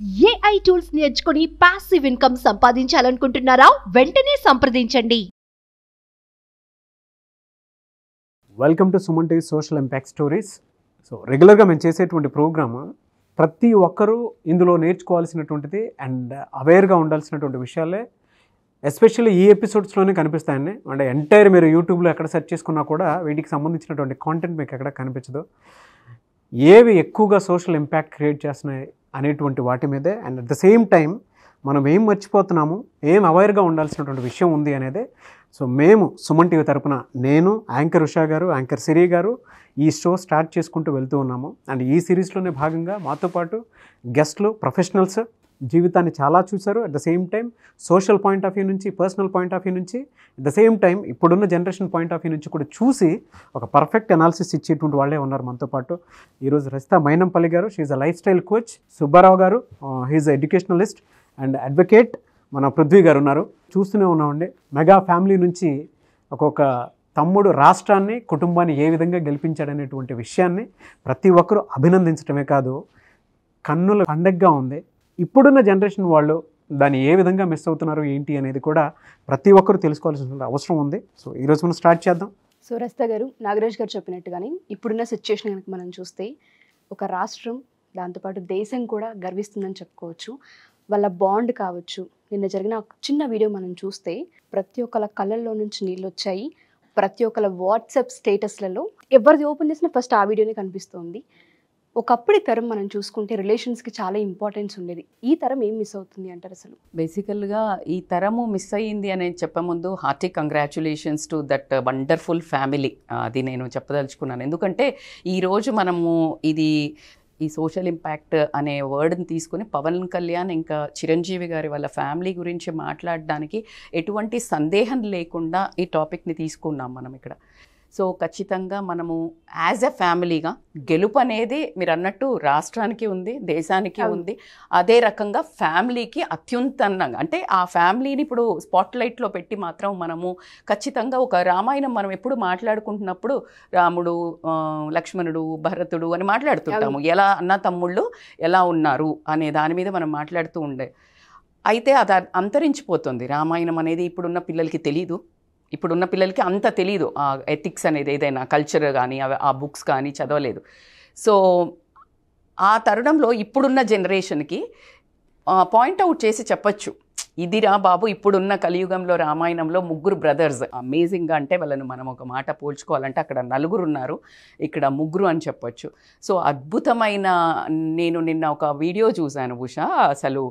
AI tools నేర్చుకుని passive income సంపాదించాలనుకుంటున్నారా? వెంటనే సంప్రదించండి. Welcome to Suman TV social impact stories. So రెగ్యులర్గా మేము చేసేటువంటి ప్రోగ్రామ్ ప్రతి ఒక్కరూ ఇందులో నేర్చుకోవాల్సినటువంటిది అండ్ అవేర్గా ఉండాల్సినటువంటి విషయాలే ఎస్పెషల్లీ ఈ ఎపిసోడ్స్లోనే కనిపిస్తాయండి. అంటే ఎంటైర్ మీరు యూట్యూబ్లో ఎక్కడ సెర్చ్ చేసుకున్నా కూడా వీటికి సంబంధించినటువంటి కాంటెంట్ మీకు ఎక్కడ కనిపించదు. ఏవి ఎక్కువగా సోషల్ ఇంపాక్ట్ క్రియేట్ చేస్తున్నాయి అనేటువంటి వాటి మీదే and at the same time మనం ఏం మర్చిపోతున్నాము, ఏం అవేర్గా ఉండాల్సినటువంటి విషయం ఉంది అనేది. సో మేము సుమన్ టీవీ తరపున నేను, యాంకర్ ఉషా గారు, యాంకర్ సిరి గారు ఈ షో స్టార్ట్ చేసుకుంటూ వెళ్తూ ఉన్నాము. అండ్ ఈ సిరీస్లోనే భాగంగా మాతో పాటు గెస్ట్లు, ప్రొఫెషనల్స్ జీవితాన్ని చాలా చూశారు. At the same time social point of view నుంచి, పర్సనల్ పాయింట్ ఆఫ్ వ్యూ నుంచి, అట్ ద సేమ్ టైం ఇప్పుడున్న జనరేషన్ పాయింట్ ఆఫ్ వ్యూ నుంచి కూడా చూసి ఒక పర్ఫెక్ట్ అనాలిసిస్ ఇచ్చేటువంటి వాళ్ళే ఉన్నారు మనతో పాటు. ఈరోజు Rajitha Mainampalli garu, she a lifestyle coach. Subbarao garu, he educationalist and advocate. మన పృథ్వీ గారు ఉన్నారు. చూస్తూనే ఉన్నామండి, మెగా ఫ్యామిలీ నుంచి ఒక్కొక్క తమ్ముడు రాష్ట్రాన్ని, కుటుంబాన్ని ఏ విధంగా గెలిపించాడనేటువంటి విషయాన్ని ప్రతి ఒక్కరూ అభినందించడమే కాదు, కన్నుల పండగగా ఉంది. ఇప్పుడున్న జనరేషన్ వాళ్ళు దాన్ని ఏ విధంగా మిస్ అవుతున్నారు ఏంటి అనేది కూడా ప్రతి ఒక్కరూ తెలుసుకోవాల్సిన అవసరం ఉంది. సో ఈరోజు మనం స్టార్ట్ చేద్దాం. సో రజిత గారు, నాగరాజ్ గారు చెప్పినట్టుగానే ఇప్పుడున్న సిచ్యుయేషన్ కనుక మనం చూస్తే ఒక రాష్ట్రం, దాంతోపాటు దేశం కూడా గర్విస్తుందని చెప్పుకోవచ్చు. వాళ్ళ బాండ్ కావచ్చు, నిన్న జరిగిన ఒక చిన్న వీడియో మనం చూస్తే ప్రతి ఒక్కళ్ళ కళ్ళల్లో నుంచి నీళ్ళు వచ్చాయి. ప్రతి ఒక్కళ్ళ వాట్సాప్ స్టేటస్లలో ఎవరిది ఓపెన్ చేసినా ఫస్ట్ ఆ వీడియోనే కనిపిస్తుంది. ఒకప్పటి తరం మనం చూసుకుంటే రిలేషన్స్కి చాలా ఇంపార్టెన్స్ ఉండేది. ఈ తరం ఏం మిస్ అవుతుంది అంటారు అసలు? బేసికల్గా ఈ తరము మిస్ అయ్యింది అని చెప్పే ముందు hearty congratulations to that wonderful family. అది నేను చెప్పదలుచుకున్నాను. ఎందుకంటే ఈరోజు మనము ఈ సోషల్ ఇంపాక్ట్ అనే వర్డ్ని తీసుకుని పవన్ కళ్యాణ్ ఇంకా చిరంజీవి గారి వాళ్ళ ఫ్యామిలీ గురించి మాట్లాడడానికి ఎటువంటి సందేహం లేకుండా ఈ టాపిక్ని తీసుకున్నాం మనం ఇక్కడ. సో ఖచ్చితంగా మనము యాజ్ ఎ ఫ్యామిలీగా గెలుపు అనేది మీరు అన్నట్టు రాష్ట్రానికి ఉంది, దేశానికి ఉంది. అదే రకంగా ఫ్యామిలీకి అత్యున్నతంగా, అంటే ఆ ఫ్యామిలీని ఇప్పుడు స్పాట్లైట్లో పెట్టి మాత్రం మనము ఖచ్చితంగా ఒక రామాయణం మనం ఎప్పుడు మాట్లాడుకుంటున్నప్పుడు రాముడు, లక్ష్మణుడు, భరతుడు అని మాట్లాడుతుంటాము. ఎలా అన్న తమ్ముళ్ళు ఎలా ఉన్నారు అనే దాని మీద మనం మాట్లాడుతూ ఉండే. అయితే అది అంతరించిపోతుంది. రామాయణం అనేది ఇప్పుడున్న పిల్లలకి తెలీదు. ఇప్పుడున్న పిల్లలకి అంత తెలీదు. ఆ ఎథిక్స్ అనేది ఏదైనా కల్చర్ కానీ ఆ బుక్స్ కానీ చదవలేదు. సో ఆ తరుణంలో ఇప్పుడున్న జనరేషన్కి పాయింట్అవుట్ చేసి చెప్పచ్చు, ఇదిరా బాబు ఇప్పుడున్న కలియుగంలో రామాయణంలో ముగ్గురు బ్రదర్స్ అమేజింగ్గా, అంటే వాళ్ళను మనం ఒక మాట పోల్చుకోవాలంటే అక్కడ నలుగురు ఉన్నారు, ఇక్కడ ముగ్గురు అని చెప్పచ్చు. సో అద్భుతమైన, నేను నిన్న ఒక వీడియో చూశాను ఉషా, అసలు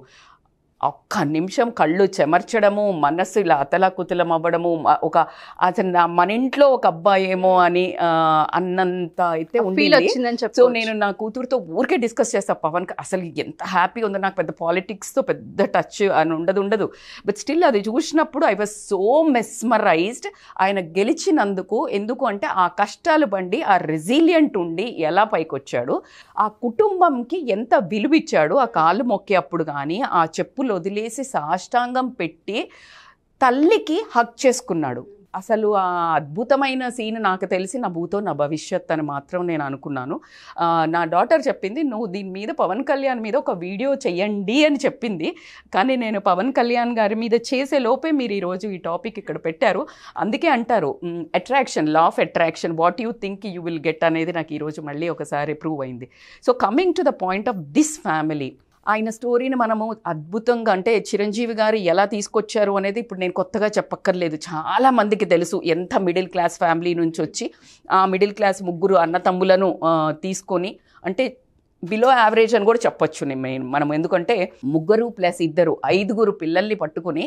ఒక్క నిమిషం కళ్ళు చెమర్చడము, మనస్సు ఇలా అతలాకుతలం అవ్వడము, ఒక అసలు మన ఇంట్లో ఒక అబ్బాయి ఏమో అని అన్నంత అయితే ఉంది. సో నేను నా కూతురుతో ఊరికే డిస్కస్ చేస్తా, పవన్ అసలు ఎంత హ్యాపీగా ఉందో. నాకు పెద్ద పాలిటిక్స్తో పెద్ద టచ్ అని ఉండదు, బట్ స్టిల్ అది చూసినప్పుడు ఐ వాజ్ సో మెస్మరైజ్డ్. ఆయన గెలిచినందుకు. ఎందుకు అంటే ఆ కష్టాలు బండి, ఆ రెసిలియంట్ ఉండి ఎలా పైకి వచ్చాడు, ఆ కుటుంబంకి ఎంత విలువిచ్చాడు, ఆ కాళ్ళు మొక్కే అప్పుడు కానీ ఆ చెప్పులు వదిలేసి సాష్టాంగం పెట్టి తల్లికి హక్ చేసుకున్నాడు. అసలు ఆ అద్భుతమైన సీన్ నాకు తెలిసి నా భూతో నా భవిష్యత్ అని మాత్రం నేను అనుకున్నాను. నా డాటర్ చెప్పింది, నువ్వు దీని మీద పవన్ కళ్యాణ్ మీద ఒక వీడియో చెయ్యండి అని చెప్పింది. కానీ నేను పవన్ కళ్యాణ్ గారి మీద చేసే లోపే మీరు ఈరోజు ఈ టాపిక్ ఇక్కడ పెట్టారు. అందుకే అంటారు attraction, law of attraction, what you think you will get అనేది నాకు ఈరోజు మళ్ళీ ఒకసారి ప్రూవ్ అయింది. So coming to the point of this family, ఆయన స్టోరీని మనము అద్భుతంగా, అంటే చిరంజీవి గారు ఎలా తీసుకొచ్చారు అనేది ఇప్పుడు నేను కొత్తగా చెప్పక్కర్లేదు, చాలా మందికి తెలుసు. ఎంత మిడిల్ క్లాస్ ఫ్యామిలీ నుంచి వచ్చి ఆ మిడిల్ క్లాస్ ముగ్గురు అన్నతమ్ములను తీసుకొని, అంటే బిలో యావరేజ్ అని కూడా చెప్పొచ్చు మనం. ఎందుకంటే ముగ్గురు ప్లస్ ఇద్దరు 5 పిల్లల్ని పట్టుకుని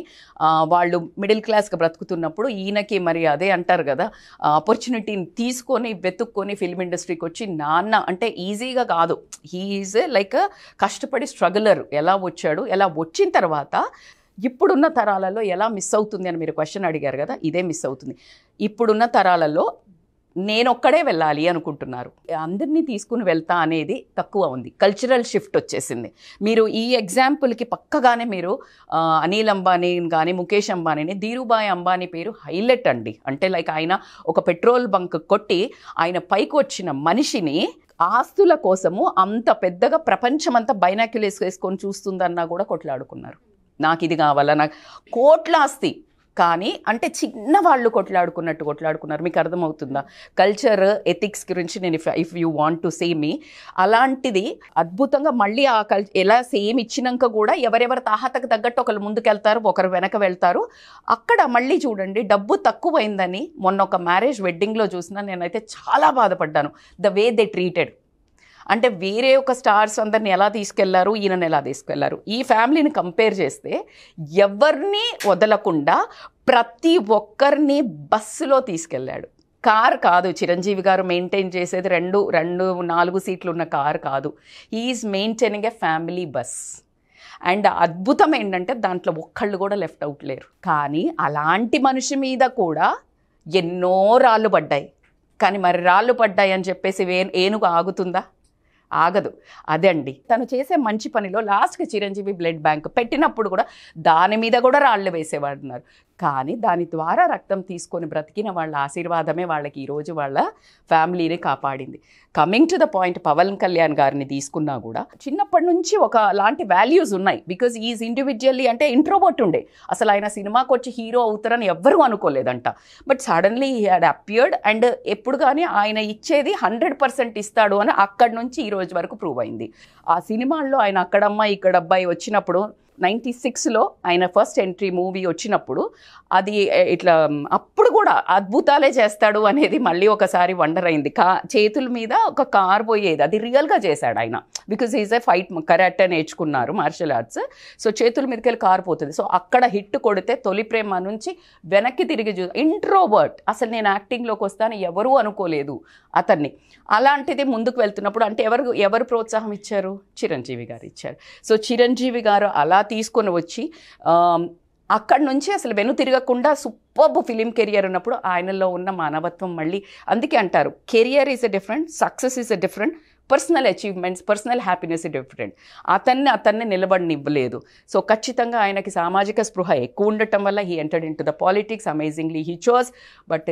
వాళ్ళు మిడిల్ క్లాస్గా బ్రతుకుతున్నప్పుడు ఈయనకి మరి అదే అంటారు కదా, ఆపర్చునిటీని తీసుకొని వెతుక్కొని ఫిల్మ్ ఇండస్ట్రీకి వచ్చి నాన్న అంటే ఈజీగా కాదు, హీ ఈజ్ లైక్ కష్టపడి స్ట్రగులర్. ఎలా వచ్చాడు, ఎలా వచ్చిన తర్వాత ఇప్పుడున్న తరాలలో ఎలా మిస్ అవుతుంది అని మీరు క్వశ్చన్ అడిగారు కదా, ఇదే మిస్ అవుతుంది. ఇప్పుడున్న తరాలలో నేను ఒక్కడే వెళ్ళాలి అనుకుంటున్నారు. అందరినీ తీసుకుని వెళ్తా అనేది తక్కువ ఉంది. కల్చరల్ షిఫ్ట్ వచ్చేసింది. మీరు ఈ ఎగ్జాంపుల్కి పక్కగానే మీరు అనిల్ అంబానీ కానీ ముఖేష్ అంబానీని, ధీరుభాయ్ అంబానీ పేరు హైలైట్ అండి. అంటే లైక్ ఆయన ఒక పెట్రోల్ బంక్ కొట్టి ఆయన పైకి వచ్చిన మనిషిని ఆస్తుల కోసము అంత పెద్దగా ప్రపంచమంతా బైనాక్యులర్స్ వేసుకొని చూస్తుందన్నా కూడా కొట్లాడుకున్నారు. నాకు ఇది కావాలా, నాకు కోట్ల ఆస్తి, కానీ అంటే చిన్న వాళ్ళు కొట్లాడుకున్నారు. మీకు అర్థమవుతుందా? కల్చర్ ఎథిక్స్ గురించి నేను if you want to say me, అలాంటిది అద్భుతంగా మళ్ళీ ఆ ఎలా సేమ్ ఇచ్చినాక కూడా ఎవరెవరి తాహతకు తగ్గట్టు ఒకరు ముందుకెళ్తారు, ఒకరు వెనక వెళ్తారు. అక్కడ మళ్ళీ చూడండి, డబ్బు తక్కువైందని మొన్న ఒక మ్యారేజ్ వెడ్డింగ్లో చూసినా నేనైతే చాలా బాధపడ్డాను. The way they treated. అంటే వేరే ఒక స్టార్స్ అందరిని ఎలా తీసుకెళ్లారు, ఈయనని ఎలా తీసుకెళ్లారు. ఈ ఫ్యామిలీని కంపేర్ చేస్తే ఎవరిని వదలకుండా ప్రతి ఒక్కరిని బస్సులో తీసుకెళ్ళాడు. కార్ కాదు చిరంజీవి గారు మెయింటైన్ చేసేది, రెండు 4 సీట్లు ఉన్న కార్ కాదు. He's maintaining a family bus. And అద్భుతం ఏంటంటే దాంట్లో ఒక్కళ్ళు కూడా లెఫ్ట్ అవుట్ లేరు. కానీ అలాంటి మనిషి మీద కూడా ఎన్నో రాళ్ళు పడ్డాయి. కానీ మరి రాళ్ళు పడ్డాయి అని చెప్పేసి ఏనుగు ఆగుతుందా? ఆగదు. అదే అండి తను చేసే మంచి పనిలో లాస్ట్కి చిరంజీవి బ్లడ్ బ్యాంక్ పెట్టినప్పుడు కూడా దాని మీద కూడా రాళ్ళు వేసేవాడున్నారు. కానీ దాని ద్వారా రక్తం తీసుకొని బ్రతికిన వాళ్ళ ఆశీర్వాదమే వాళ్ళకి ఈరోజు వాళ్ళ ఫ్యామిలీని కాపాడింది. Coming to the point, Pawan Kalyan గారిని తీసుకున్నా కూడా చిన్నప్పటి నుంచి ఒక లాంటి వాల్యూస్ ఉన్నాయి. బికాజ్ ఈజ్ ఇండివిజువల్లీ అంటే ఇంట్రోవర్ట్ ఉండే, అసలు ఆయన సినిమాకి వచ్చి హీరో అవుతారని ఎవ్వరూ అనుకోలేదంట. But suddenly he had appeared. And ఎప్పుడు కానీ ఆయన ఇచ్చేది 100% ఇస్తాడు అని అక్కడి నుంచి ఈ రోజు వరకు ప్రూవ్ అయింది. ఆ సినిమాల్లో ఆయన అక్కడమ్మాయి ఇక్కడబ్బాయి వచ్చినప్పుడు 96లో ఆయన ఫస్ట్ ఎంట్రీ మూవీ వచ్చినప్పుడు అది ఇట్లా అప్పుడు కూడా అద్భుతాలే చేస్తాడు అనేది మళ్ళీ ఒకసారి వండర్ అయింది. చేతుల మీద ఒక కార్ పోయేది, అది రియల్గా చేశాడు ఆయన. Because is a fight karate నేర్చుకున్నారు, మార్షల్ ఆర్ట్స్. సో చేతుల మీదకి వెళ్ళి కార్ పోతుంది. సో అక్కడ హిట్ కొడితే తొలి ప్రేమ నుంచి వెనక్కి తిరిగి ఇంట్రోవర్ట్, అసలు నేను యాక్టింగ్లోకి వస్తాను ఎవరూ అనుకోలేదు అతన్ని. అలాంటిది ముందుకు వెళ్తున్నప్పుడు అంటే ఎవరు ప్రోత్సాహం ఇచ్చారు? చిరంజీవి గారు ఇచ్చారు. సో చిరంజీవి గారు అలా తీసుకొని వచ్చి అక్కడి నుంచి అసలు వెను తిరగకుండా సూపర్బ్ ఫిలిం కెరియర్ ఉన్నప్పుడు ఆయనలో ఉన్న మానవత్వం మళ్ళీ, అందుకే అంటారు career is a different, success is a different, personal achievements, personal happiness different. అతన్ని నిలబడనివ్వలేదు. సో ఖచ్చితంగా ఆయనకి సామాజిక స్పృహ ఎక్కువ ఉండటం వల్ల he entered in to the politics. Amazingly he chose. But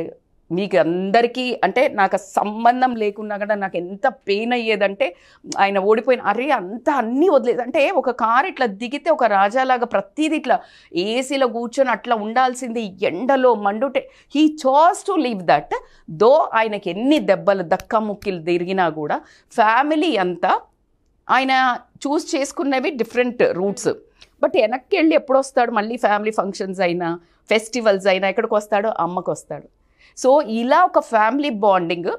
మీకు అందరికీ అంటే నాకు సంబంధం లేకున్నా కూడా నాకు ఎంత పెయిన్ అయ్యేదంటే ఆయన ఓడిపోయిన అన్నీ వదిలేదు. అంటే ఒక కారు ఇట్లా దిగితే ఒక రాజాలాగా ప్రతిదీ ఇట్లా ఏసీలో కూర్చొని అట్లా ఉండాల్సింది, ఎండలో మండుటే. He chose to leave that. Though ఆయనకి ఎన్ని దెబ్బలు దక్కముక్కిలు తిరిగినా కూడా ఫ్యామిలీ అంతా ఆయన చూస్ చేసుకున్నవి డిఫరెంట్ రూట్స్. బట్ వెనక్కి వెళ్ళి ఎప్పుడు వస్తాడు? మళ్ళీ ఫ్యామిలీ ఫంక్షన్స్ అయినా ఫెస్టివల్స్ అయినా ఎక్కడికి వస్తాడు? అమ్మకు వస్తాడు. సో ఇలా ఒక family bonding,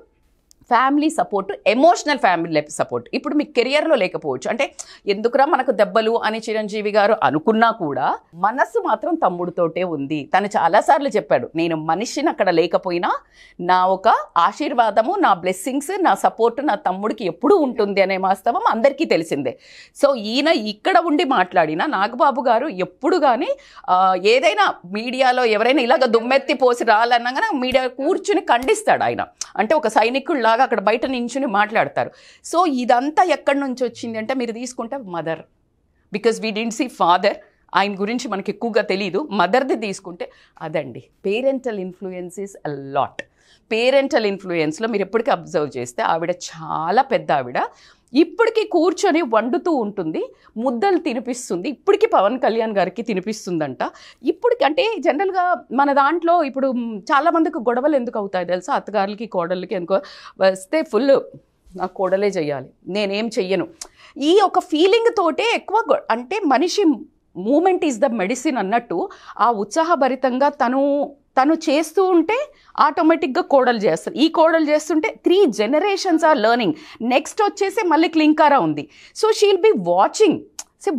family support, emotional family support ఇప్పుడు మీ కెరియర్లో లేకపోవచ్చు. అంటే ఎందుకురా మనకు దెబ్బలు అని చిరంజీవి గారు అనుకున్నా కూడా మనసు మాత్రం తమ్ముడితోటే ఉంది. తను చాలాసార్లు చెప్పాడు, నేను మనిషిని అక్కడ లేకపోయినా నా ఒక ఆశీర్వాదము, నా బ్లెస్సింగ్స్, నా సపోర్ట్ నా తమ్ముడికి ఎప్పుడూ ఉంటుంది అనే వాస్తవం అందరికీ తెలిసిందే. సో ఈయన ఇక్కడ ఉండి మాట్లాడిన నాగబాబు గారు ఎప్పుడు కానీ ఏదైనా మీడియాలో ఎవరైనా ఇలాగ దుమ్మెత్తి పోసి రాలన్నా మీడియా కూర్చుని ఖండిస్తాడు ఆయన. అంటే ఒక సైనికుల్లా అక్కడ బయట నించుని మాట్లాడతారు. సో ఇదంతా ఎక్కడి నుంచి వచ్చింది అంటే మీరు తీసుకుంటే mother, because we didn't see father, ఆయన గురించి మనకి ఎక్కువగా తెలియదు. మదర్ది తీసుకుంటే అదండి. Parental influence is a lot. Parental ఇన్ఫ్లుయెన్స్లో మీరు ఎప్పటికీ అబ్జర్వ్ చేస్తే ఆవిడ చాలా పెద్ద ఆవిడ, ఇప్పటికీ కూర్చొని వండుతూ ఉంటుంది, ముద్దలు తినిపిస్తుంది. ఇప్పటికీ పవన్ కళ్యాణ్ గారికి తినిపిస్తుందంట. ఇప్పటికి అంటే జనరల్గా మన దాంట్లో ఇప్పుడు చాలామందికి గొడవలు ఎందుకు అవుతాయి తెలుసా? అత్తగారులకి కోడళ్ళకి ఎందుకో వస్తే ఫుల్ నాకు కోడలే చెయ్యాలి, నేనేం చెయ్యను, ఈ ఒక ఫీలింగ్ తోటే ఎక్కువ. అంటే మనిషి మూమెంట్ ఈజ్ ద మెడిసిన్ అన్నట్టు ఆ ఉత్సాహభరితంగా తను చేస్తూ ఉంటే ఆటోమేటిక్గా కోడలు చేస్తారు. ఈ కోడలు చేస్తుంటే 3 generations ఆర్ లెర్నింగ్. నెక్స్ట్ వచ్చేసి మళ్ళీ క్లింకారా ఉంది. So she'll be watching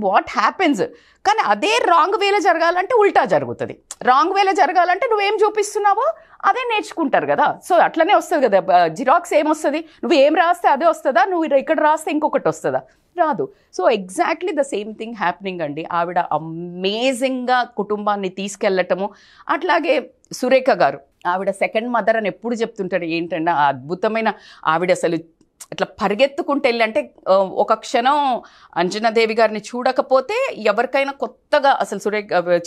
what happens. కానీ అదే రాంగ్ వేలో జరగాలంటే ఉల్టా జరుగుతుంది. రాంగ్ వేలో జరగాలంటే నువ్వేం చూపిస్తున్నావో అదే నేర్చుకుంటారు కదా. సో అట్లనే వస్తుంది కదా. జిరాక్స్ ఏమొస్తుంది? నువ్వు ఏం రాస్తే అదే వస్తుందా? నువ్వు ఇక్కడ రాస్తే ఇంకొకటి వస్తుందా? రాదు. So exactly the same thing happening అండి. ఆవిడ అమేజింగ్గా కుటుంబాన్ని తీసుకెళ్ళటము. అట్లాగే సురేఖ గారు, ఆవిడ సెకండ్ మదర్ అని ఎప్పుడు చెప్తుంటారు. ఏంటంటే ఆ అద్భుతమైన ఆవిడ అసలు అట్లా పరిగెత్తుకుంటూ వెళ్ళి, అంటే ఒక క్షణం అంజనాదేవి గారిని చూడకపోతే ఎవరికైనా కొత్తగా అసలు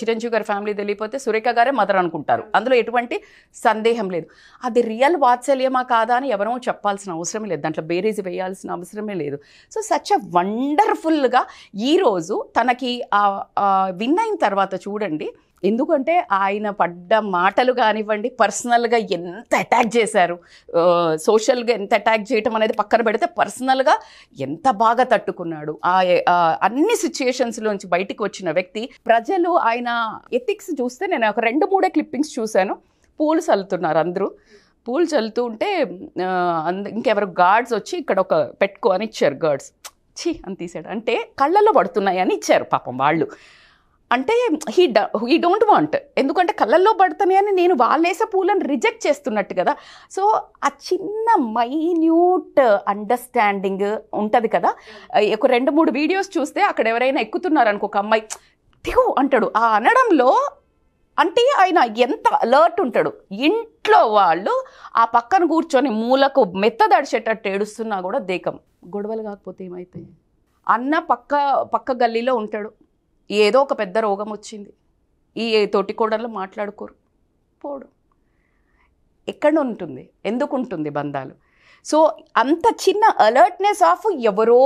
చిరంజీవి గారి ఫ్యామిలీ తెలియకపోతే సురేఖ గారే మదర్ అనుకుంటారు. అందులో ఎటువంటి సందేహం లేదు. అది రియల్ వాత్సల్యమా కాదా అని ఎవరో చెప్పాల్సిన అవసరమే లేదు, దాంట్లో బేరీజ్ వేయాల్సిన అవసరమే లేదు. సో సచ్ అ వండర్ఫుల్గా ఈరోజు తనకి విన్ అయిన తర్వాత చూడండి, ఎందుకంటే ఆయన పడ్డ మాటలు కానివ్వండి, పర్సనల్గా ఎంత అటాక్ చేశారు, సోషల్గా ఎంత అటాక్ చేయటం అనేది పక్కన పెడితే పర్సనల్గా ఎంత బాగా తట్టుకున్నాడు. అన్ని సిచ్యుయేషన్స్లోంచి బయటికి వచ్చిన వ్యక్తి. ప్రజలు ఆయన ఎథిక్స్ చూస్తే నేను ఒక 2-3 క్లిప్పింగ్స్ చూశాను. పూలు చల్లుతున్నారు, అందరూ పూలు చల్లుతూ ఉంటే ఇంకెవరు గార్డ్స్ వచ్చి ఇక్కడ ఒక పెట్టుకో అని ఇచ్చారు. గార్డ్స్ అని తీసాడు, అంటే కళ్ళల్లో పడుతున్నాయి అని ఇచ్చారు పాపం వాళ్ళు. అంటే హీ డోంట్ వాంట్, ఎందుకంటే కళ్ళల్లో పడుతున్నాయని నేను వాళ్ళేసే పూలను రిజెక్ట్ చేస్తున్నట్టు కదా. సో ఆ చిన్న మైన్యూట్ అండర్స్టాండింగ్ ఉంటుంది కదా. ఒక 2-3 వీడియోస్ చూస్తే అక్కడ ఎవరైనా ఎక్కుతున్నారు అనుకో, ఒక అమ్మాయి దిగు అంటాడు. ఆ అనడంలో అంటే ఆయన ఎంత అలర్ట్ ఉంటాడు. ఇంట్లో వాళ్ళు ఆ పక్కన కూర్చొని మూలకు మెత్తదడిచేటట్టు ఏడుస్తున్నా కూడా దేకం. గొడవలు కాకపోతే ఏమైతాయి? అన్న పక్క గల్లీలో ఉంటాడు, ఏదో ఒక పెద్ద రోగం వచ్చింది, ఈ తోటికోడళ్ళు మాట్లాడుకోరు, పోడు. ఎక్కడ ఉంటుంది, ఎందుకు ఉంటుంది బంధాలు? సో అంత చిన్న అలర్ట్నెస్ ఆఫ్ ఎవరో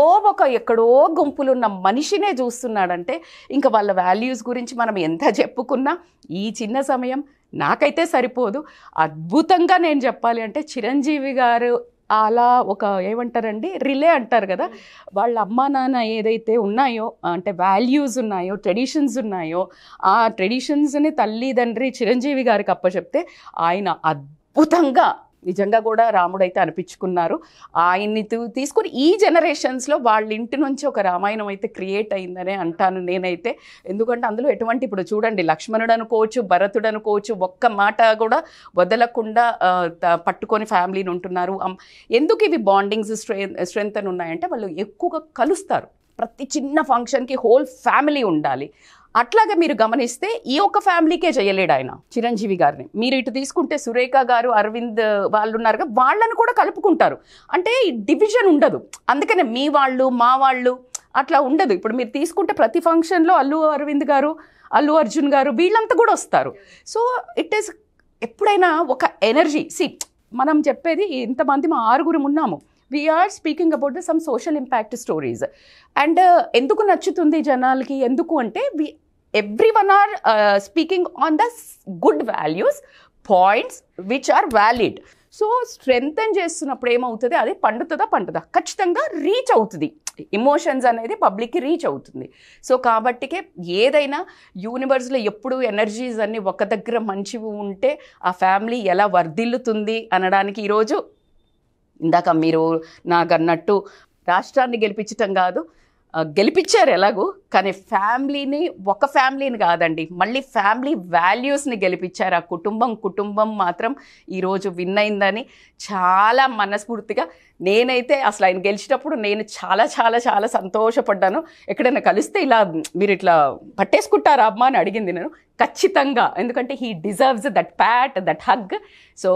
ఎక్కడో గుంపులున్న మనిషినే చూస్తున్నాడంటే ఇంకా వాళ్ళ వాల్యూస్ గురించి మనం ఎంత చెప్పుకున్నా ఈ చిన్న సమయం నాకైతే సరిపోదు. అద్భుతంగా నేను చెప్పాలి అంటే చిరంజీవి గారు అలా ఏమంటారండి, రిలే అంటారు కదా, వాళ్ళ అమ్మా నాన్న ఏదైతే ఉన్నాయో, అంటే వాల్యూస్ ఉన్నాయో, ట్రెడిషన్స్ ఉన్నాయో, ఆ ట్రెడిషన్స్ని తల్లిదండ్రి చిరంజీవి గారికి అప్పచెప్తే ఆయన అద్భుతంగా నిజంగా కూడా రాముడైతే అనిపించుకున్నారు. ఆయన్ని తీసుకొని ఈ జనరేషన్స్లో వాళ్ళ ఇంటి నుంచి ఒక రామాయణం అయితే క్రియేట్ అయిందనే అంటాను నేనైతే. ఎందుకంటే అందులో ఎటువంటి, ఇప్పుడు చూడండి, లక్ష్మణుడు అనుకోవచ్చు, భరతుడు అనుకోవచ్చు, ఒక్క మాట కూడా వదలకుండా పట్టుకొని ఫ్యామిలీని ఉంటున్నారు. ఎందుకు ఇవి బాండింగ్స్ స్ట్రెంగ్త్ అని ఉన్నాయంటే వాళ్ళు ఎక్కువగా కలుస్తారు. ప్రతి చిన్న ఫంక్షన్కి హోల్ ఫ్యామిలీ ఉండాలి. అట్లాగే మీరు గమనిస్తే ఈ ఒక్క ఫ్యామిలీకే చేయలేడు ఆయన, చిరంజీవి గారిని. మీరు ఇటు తీసుకుంటే సురేఖ గారు, అరవింద్ వాళ్ళు ఉన్నారుగా, వాళ్ళని కూడా కలుపుకుంటారు. అంటే డివిజన్ ఉండదు. అందుకనే మీ వాళ్ళు మా వాళ్ళు అట్లా ఉండదు. ఇప్పుడు మీరు తీసుకుంటే ప్రతి ఫంక్షన్లో అల్లు అరవింద్ గారు, అల్లు అర్జున్ గారు వీళ్ళంతా కూడా వస్తారు. సో ఇట్ ఈస్ ఎప్పుడైనా ఒక ఎనర్జీ. మనం చెప్పేది ఇంతమంది మా 6 ఉన్నాము. We are speaking about some social impact stories. And ఎందుకు నచ్చుతుంది జనాలకి, ఎందుకు అంటే everyone are speaking on the good values, points which are valid. So strengthen చేస్తున్నప్పుడు ఏమవుతుంది, అది పండుతుందా ఖచ్చితంగా రీచ్ అవుతుంది. ఎమోషన్స్ అనేది పబ్లిక్కి రీచ్ అవుతుంది. సో కాబట్టికే ఏదైనా యూనివర్స్లో ఎప్పుడు ఎనర్జీస్ అన్నీ ఒక దగ్గర మంచివి ఉంటే ఆ ఫ్యామిలీ ఎలా వర్ధిల్లుతుంది అనడానికి ఈరోజు ఇందాక మీరు నాకు అన్నట్టు రాష్ట్రాన్ని గెలిపించటం కాదు, గెలిపించారు ఎలాగో, కానీ ఒక ఫ్యామిలీని కాదండి, మళ్ళీ ఫ్యామిలీ వాల్యూస్ని గెలిపించారు. ఆ కుటుంబం మాత్రం ఈరోజు విన్ అయిందని చాలా మనస్ఫూర్తిగా నేనైతే అసలు ఆయన గెలిచినప్పుడు నేను చాలా చాలా చాలా సంతోషపడ్డాను. ఎక్కడైనా కలిస్తే ఇలా మీరు ఇట్లా పట్టేసుకుంటారా అమ్మా అని అడిగింది నేను. ఖచ్చితంగా, ఎందుకంటే he deserves that Pat, that hug. So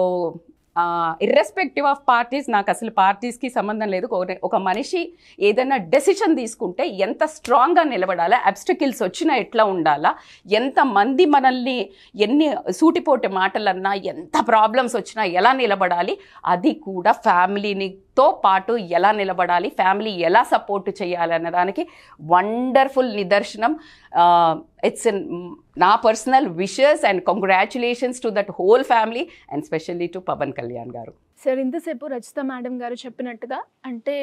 irrespective of parties, నాకు అసలు పార్టీస్కి సంబంధం లేదు. ఒక మనిషి ఏదైనా డెసిషన్ తీసుకుంటే ఎంత స్ట్రాంగ్గా నిలబడాలా, అబ్స్టకిల్స్ వచ్చినా ఎట్లా ఉండాలా, ఎంతమంది మనల్ని ఎన్ని సూటిపోటే మాటలన్నా, ఎంత ప్రాబ్లమ్స్ వచ్చినా ఎలా నిలబడాలి, అది కూడా ఫ్యామిలీతో పాటు ఎలా నిలబడాలి, ఫ్యామిలీ ఎలా సపోర్ట్ చేయాలి అన్నదానికి వండర్ఫుల్ నిదర్శనం. ఇట్స్ నా personal wishes and congratulations to that whole family and specially to Pawan Kalyan garu. Sir, ఇంతసేపు రచిత మేడం గారు చెప్పినట్టుగా, అంటే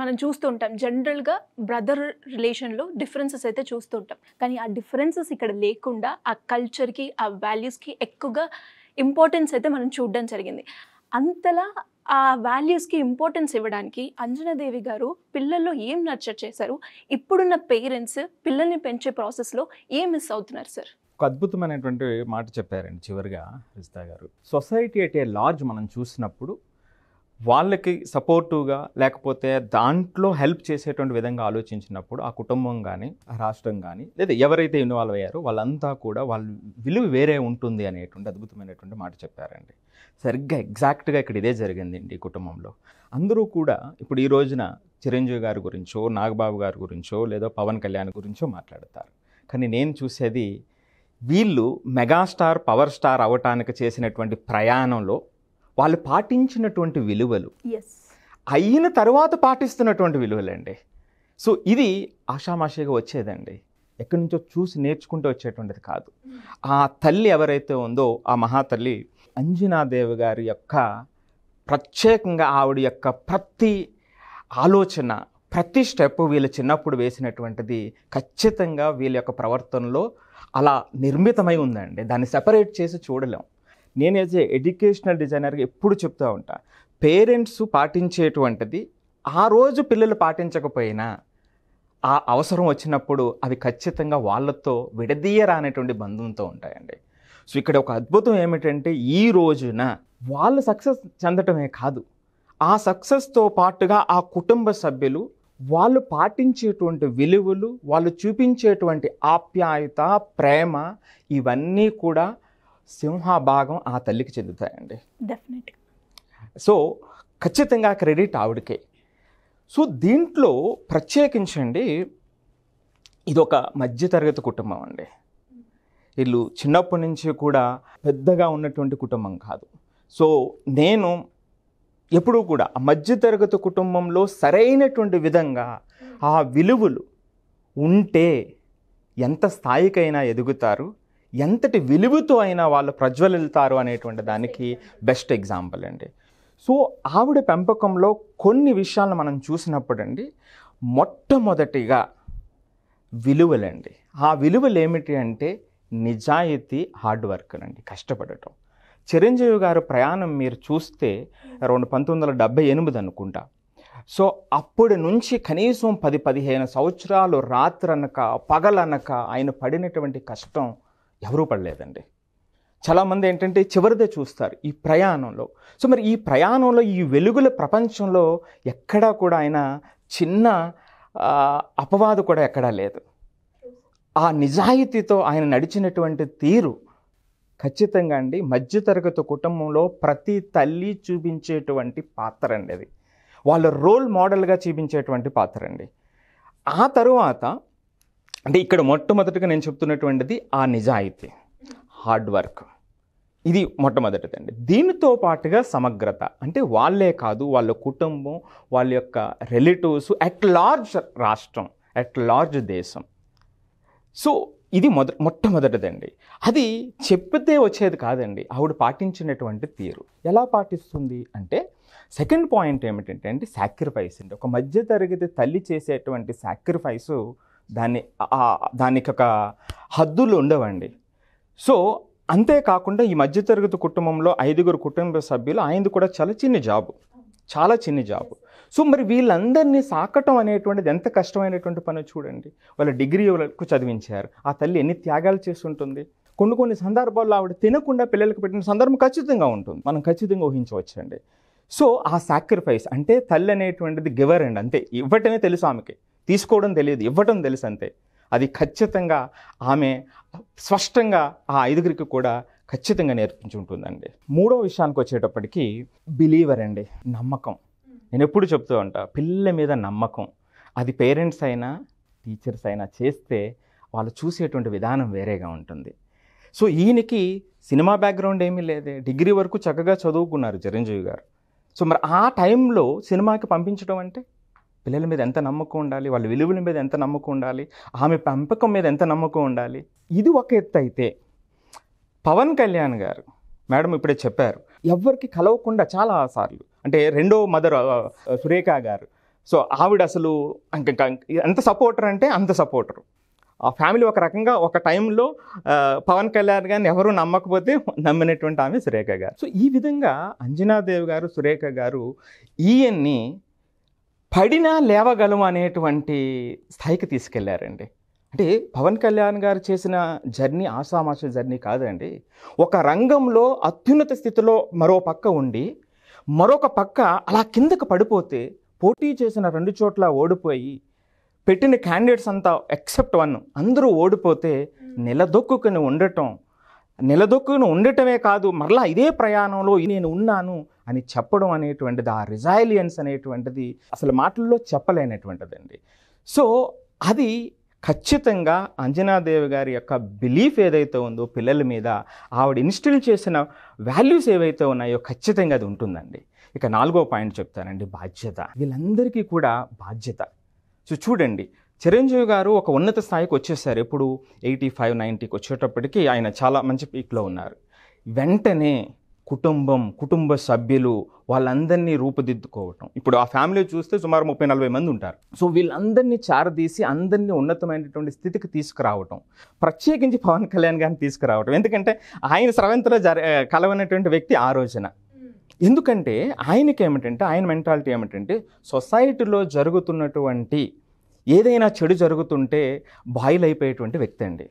మనం చూస్తూ ఉంటాం జనరల్గా బ్రదర్ రిలేషన్లో డిఫరెన్సెస్ అయితే చూస్తూ ఉంటాం. కానీ ఆ డిఫరెన్సెస్ ఇక్కడ లేకుండా ఆ కల్చర్కి, ఆ వాల్యూస్కి ఎక్కువగా ఇంపార్టెన్స్ అయితే మనం చూడడం జరిగింది. అంతలా ఆ వాల్యూస్కి ఇంపార్టెన్స్ ఇవ్వడానికి అంజనాదేవి గారు పిల్లల్లో ఏం నర్చర్ చేశారు? ఇప్పుడున్న పేరెంట్స్ పిల్లల్ని పెంచే ప్రాసెస్లో ఏం మిస్ అవుతున్నారు సార్? ఒక అద్భుతమైనటువంటి మాట చెప్పారండి చివరిగా రజిత గారు. సొసైటీ అట్ ఏ లార్జ్ మనం చూసినప్పుడు వాళ్ళకి సపోర్టివ్గా లేకపోతే దాంట్లో హెల్ప్ చేసేటువంటి విధంగా ఆలోచించినప్పుడు ఆ కుటుంబం కానీ ఆ రాష్ట్రం కానీ లేదా ఎవరైతే ఇన్వాల్వ్ అయ్యారో వాళ్ళంతా కూడా వాళ్ళ విలువ వేరే ఉంటుంది అనేటువంటి అద్భుతమైనటువంటి మాట చెప్పారండి. సరిగ్గా ఎగ్జాక్ట్గా ఇక్కడ ఇదే జరిగిందండి ఈ కుటుంబంలో. అందరూ కూడా ఇప్పుడు ఈ రోజున చిరంజీవి గారి గురించో నాగబాబు గారి గురించో లేదా పవన్ కళ్యాణ్ గురించో మాట్లాడతారు. కానీ నేను చూసేది వీళ్ళు మెగాస్టార్ పవర్ స్టార్ అవ్వటానికి చేసినటువంటి ప్రయాణంలో వాళ్ళు పాటించినటువంటి విలువలు, ఎస్, అయిన తర్వాత పాటిస్తున్నటువంటి విలువలండి. సో ఇది ఆషామాషిగా వచ్చేదండి, ఎక్కడి నుంచో చూసి నేర్చుకుంటూ వచ్చేటువంటిది కాదు. ఆ తల్లి ఎవరైతే ఉందో ఆ మహాతల్లి అంజనాదేవి గారి యొక్క ప్రత్యేకంగా ఆవిడ యొక్క ప్రతి ఆలోచన ప్రతి స్టెప్ వీళ్ళు చిన్నప్పుడు వేసినటువంటిది ఖచ్చితంగా వీళ్ళ యొక్క ప్రవర్తనలో అలా నిర్మితమై ఉందండి. దాన్ని సెపరేట్ చేసి చూడలేం. నేను యాజ్ ఏ ఎడ్యుకేషనల్ డిజైనర్గా ఎప్పుడు చెప్తూ ఉంటా, పేరెంట్స్ పాటించేటువంటిది ఆ రోజు పిల్లలు పాటించకపోయినా ఆ అవసరం వచ్చినప్పుడు అవి ఖచ్చితంగా వాళ్ళతో విడదీయరానేటువంటి బంధంతో ఉంటాయండి. సో ఇక్కడ ఒక అద్భుతం ఏమిటంటే ఈ రోజున వాళ్ళు సక్సెస్ చెందటమే కాదు, ఆ సక్సెస్తో పాటుగా ఆ కుటుంబ సభ్యులు వాళ్ళు పాటించేటువంటి విలువలు, వాళ్ళు చూపించేటువంటి ఆప్యాయత, ప్రేమ ఇవన్నీ కూడా సింహభాగం ఆ తల్లికి చెందుతాయండి. డెఫినెట్గా. సో ఖచ్చితంగా క్రెడిట్ ఆవిడకే. సో దీంట్లో ప్రత్యేకించండి ఇదొక మధ్యతరగతి కుటుంబం అండి. వీళ్ళు చిన్నప్పటి నుంచి కూడా పెద్దగా ఉన్నటువంటి కుటుంబం కాదు. సో నేను ఎప్పుడూ కూడా ఆ మధ్యతరగతి కుటుంబంలో సరైనటువంటి విధంగా ఆ విలువలు ఉంటే ఎంత స్థాయికైనా ఎదుగుతారు, ఎంతటి విలువతో అయినా వాళ్ళు ప్రజ్వలితారు అనేటువంటి దానికి బెస్ట్ ఎగ్జాంపుల్ అండి. సో ఆవిడ పెంపకంలో కొన్ని విషయాలను మనం చూసినప్పుడండి, మొట్టమొదటిగా విలువలండి. ఆ విలువలు ఏమిటి అంటే నిజాయితీ, హార్డ్ వర్క్ అండి, కష్టపడటం. చిరంజీవి గారు ప్రయాణం మీరు చూస్తే అరౌండ్ 1978 అనుకుంటా. సో అప్పటి నుంచి కనీసం 10-15 సంవత్సరాలు రాత్రనక పగలనక ఆయన పడినటువంటి కష్టం ఎవరూ పడలేదండి. చాలామంది ఏంటంటే చివరిదే చూస్తారు ఈ ప్రయాణంలో. సో మరి ఈ ప్రయాణంలో ఈ వెలుగుల ప్రపంచంలో ఎక్కడా కూడా ఆయన చిన్న అపవాదు కూడా ఎక్కడా లేదు. ఆ నిజాయితీతో ఆయన నడిచినటువంటి తీరు ఖచ్చితంగా అండి మధ్యతరగతి కుటుంబంలో ప్రతి తల్లి చూపించేటువంటి పాత్ర అండి. అది వాళ్ళ రోల్ మోడల్గా చూపించేటువంటి పాత్ర అండి. ఆ తరువాత అంటే ఇక్కడ మొట్టమొదటిగా నేను చెప్తున్నటువంటిది ఆ నిజాయితీ, హార్డ్ వర్క్, ఇది మొట్టమొదటిదండి. దీనితో పాటుగా సమగ్రత, అంటే వాళ్ళే కాదు వాళ్ళ కుటుంబం, వాళ్ళ యొక్క రిలేటివ్స్, అట్ లార్జ్ రాష్ట్రం, అట్ లార్జ్ దేశం. సో ఇది మొట్టమొదటిదండి. అది చెప్పితే వచ్చేది కాదండి, ఆవిడ పాటించినటువంటి తీరు. ఎలా పాటిస్తుంది అంటే సెకండ్ పాయింట్ ఏమిటంటే అండి సాక్రిఫైస్ అండి. ఒక మధ్యతరగతి తల్లి చేసేటువంటి సాక్రిఫైసు దానికి ఒక హద్దులు ఉండవండి. సో అంతేకాకుండా ఈ మధ్యతరగతి కుటుంబంలో 5 కుటుంబ సభ్యులు, ఆయనది కూడా చాలా చిన్న జాబు. సో మరి వీళ్ళందరినీ సాకటం అనేటువంటిది ఎంత కష్టమైనటువంటి పని చూడండి. వాళ్ళ డిగ్రీ వరకు చదివించారు. ఆ తల్లి ఎన్ని త్యాగాలు చేసి ఉంటుంది. కొన్ని సందర్భాల్లో ఆవిడ తినకుండా పిల్లలకు పెట్టిన సందర్భం ఖచ్చితంగా ఉంటుంది, మనం ఖచ్చితంగా ఊహించవచ్చండి. సో ఆ సాక్రిఫైస్ అంటే తల్లి అనేటువంటిది గివర్ అండి, అంతే. ఇవ్వటమే తెలుసు ఆమెకి, తీసుకోవడం తెలియదు, ఇవ్వటం తెలుసు అంతే. అది ఖచ్చితంగా ఆమె స్పష్టంగా ఆ 5 కూడా ఖచ్చితంగా నేర్పించి ఉంటుందండి. మూడో విషయానికి వచ్చేటప్పటికి బిలీవర్ అండి, నమ్మకం. నేను ఎప్పుడు చెప్తూ ఉంటా, పిల్లల మీద నమ్మకం. అది పేరెంట్స్ అయినా టీచర్స్ అయినా చేస్తే వాళ్ళు చూసేటువంటి విధానం వేరేగా ఉంటుంది. సో ఈయనకి సినిమా బ్యాక్గ్రౌండ్ ఏమీ లేదే, డిగ్రీ వరకు చక్కగా చదువుకున్నారు చిరంజీవి గారు. సో మరి ఆ టైంలో సినిమాకి పంపించడం అంటే పిల్లల మీద ఎంత నమ్మకం ఉండాలి, వాళ్ళ విలువల మీద ఎంత నమ్మకం ఉండాలి, ఆమె పెంపకం మీద ఎంత నమ్మకం ఉండాలి. ఇది ఒక ఎత్తు అయితే పవన్ కళ్యాణ్ గారు మేడం ఇప్పుడే చెప్పారు, ఎవరికి కలవకుండా చాలాసార్లు, అంటే రెండో మదర్ సురేఖ గారు. సో ఆవిడ అసలు ఎంత సపోర్టర్ అంటే అంత సపోర్టరు. ఆ ఫ్యామిలీ ఒక రకంగా ఒక టైంలో పవన్ కళ్యాణ్ గారిని ఎవరు నమ్మకపోతే నమ్మినటువంటి ఆమె సురేఖ గారు. సో ఈ విధంగా అంజనాదేవి గారు, సురేఖ గారు ఈయన్ని పడినా లేవగలం అనేటువంటి స్థాయికి తీసుకెళ్లారండి. అంటే పవన్ కళ్యాణ్ గారు చేసిన జర్నీ ఆషామాషి జర్నీ కాదండి. ఒక రంగంలో అత్యున్నత స్థితిలో మరో పక్క ఉండి మరొక పక్క అలా కిందకు పడిపోతే పోటీ చేసిన 2 చోట్ల ఓడిపోయి పెట్టిన క్యాండిడేట్స్ అంతా ఎక్సెప్ట్ 1 అందరూ ఓడిపోతే నిలదొక్కుని ఉండటమే కాదు, మరలా ఇదే ప్రయాణంలో నేను ఉన్నాను అని చెప్పడం అనేటువంటిది, ఆ రిజైలియన్స్ అనేటువంటిది అసలు మాటల్లో చెప్పలేనటువంటిదండి. సో అది ఖచ్చితంగా అంజనాదేవి గారి యొక్క బిలీఫ్ ఏదైతే ఉందో పిల్లల మీద, ఆవిడ ఇన్స్టిల్ చేసిన వాల్యూస్ ఏవైతే ఉన్నాయో ఖచ్చితంగా అది ఉంటుందండి. ఇక 4వ పాయింట్ చెప్తానండి, బాధ్యత. వీళ్ళందరికీ కూడా బాధ్యత. సో చూడండి, చిరంజీవి గారు ఒక ఉన్నత స్థాయికి వచ్చేసారు. ఎప్పుడు 85, 90కి వచ్చేటప్పటికి ఆయన చాలా మంచి పీక్లో ఉన్నారు. వెంటనే కుటుంబ సభ్యులు వాళ్ళందరినీ రూపుదిద్దుకోవటం. ఇప్పుడు ఆ ఫ్యామిలీ చూస్తే సుమారు 30-40 మంది ఉంటారు. సో వీళ్ళందరినీ చారదీసి అందరినీ ఉన్నతమైనటువంటి స్థితికి తీసుకురావటం, ప్రత్యేకించి పవన్ కళ్యాణ్ గారిని తీసుకురావటం. ఎందుకంటే ఆయన స్రవంతిలో కలవనటువంటి వ్యక్తి ఆ రోజున. ఎందుకంటే ఆయనకి ఏమిటంటే, ఆయన మెంటాలిటీ ఏమిటంటే, సొసైటీలో జరుగుతున్నటువంటి ఏదైనా చెడు జరుగుతుంటే బాయిల్ అయిపోయేటువంటి వ్యక్తి అండి.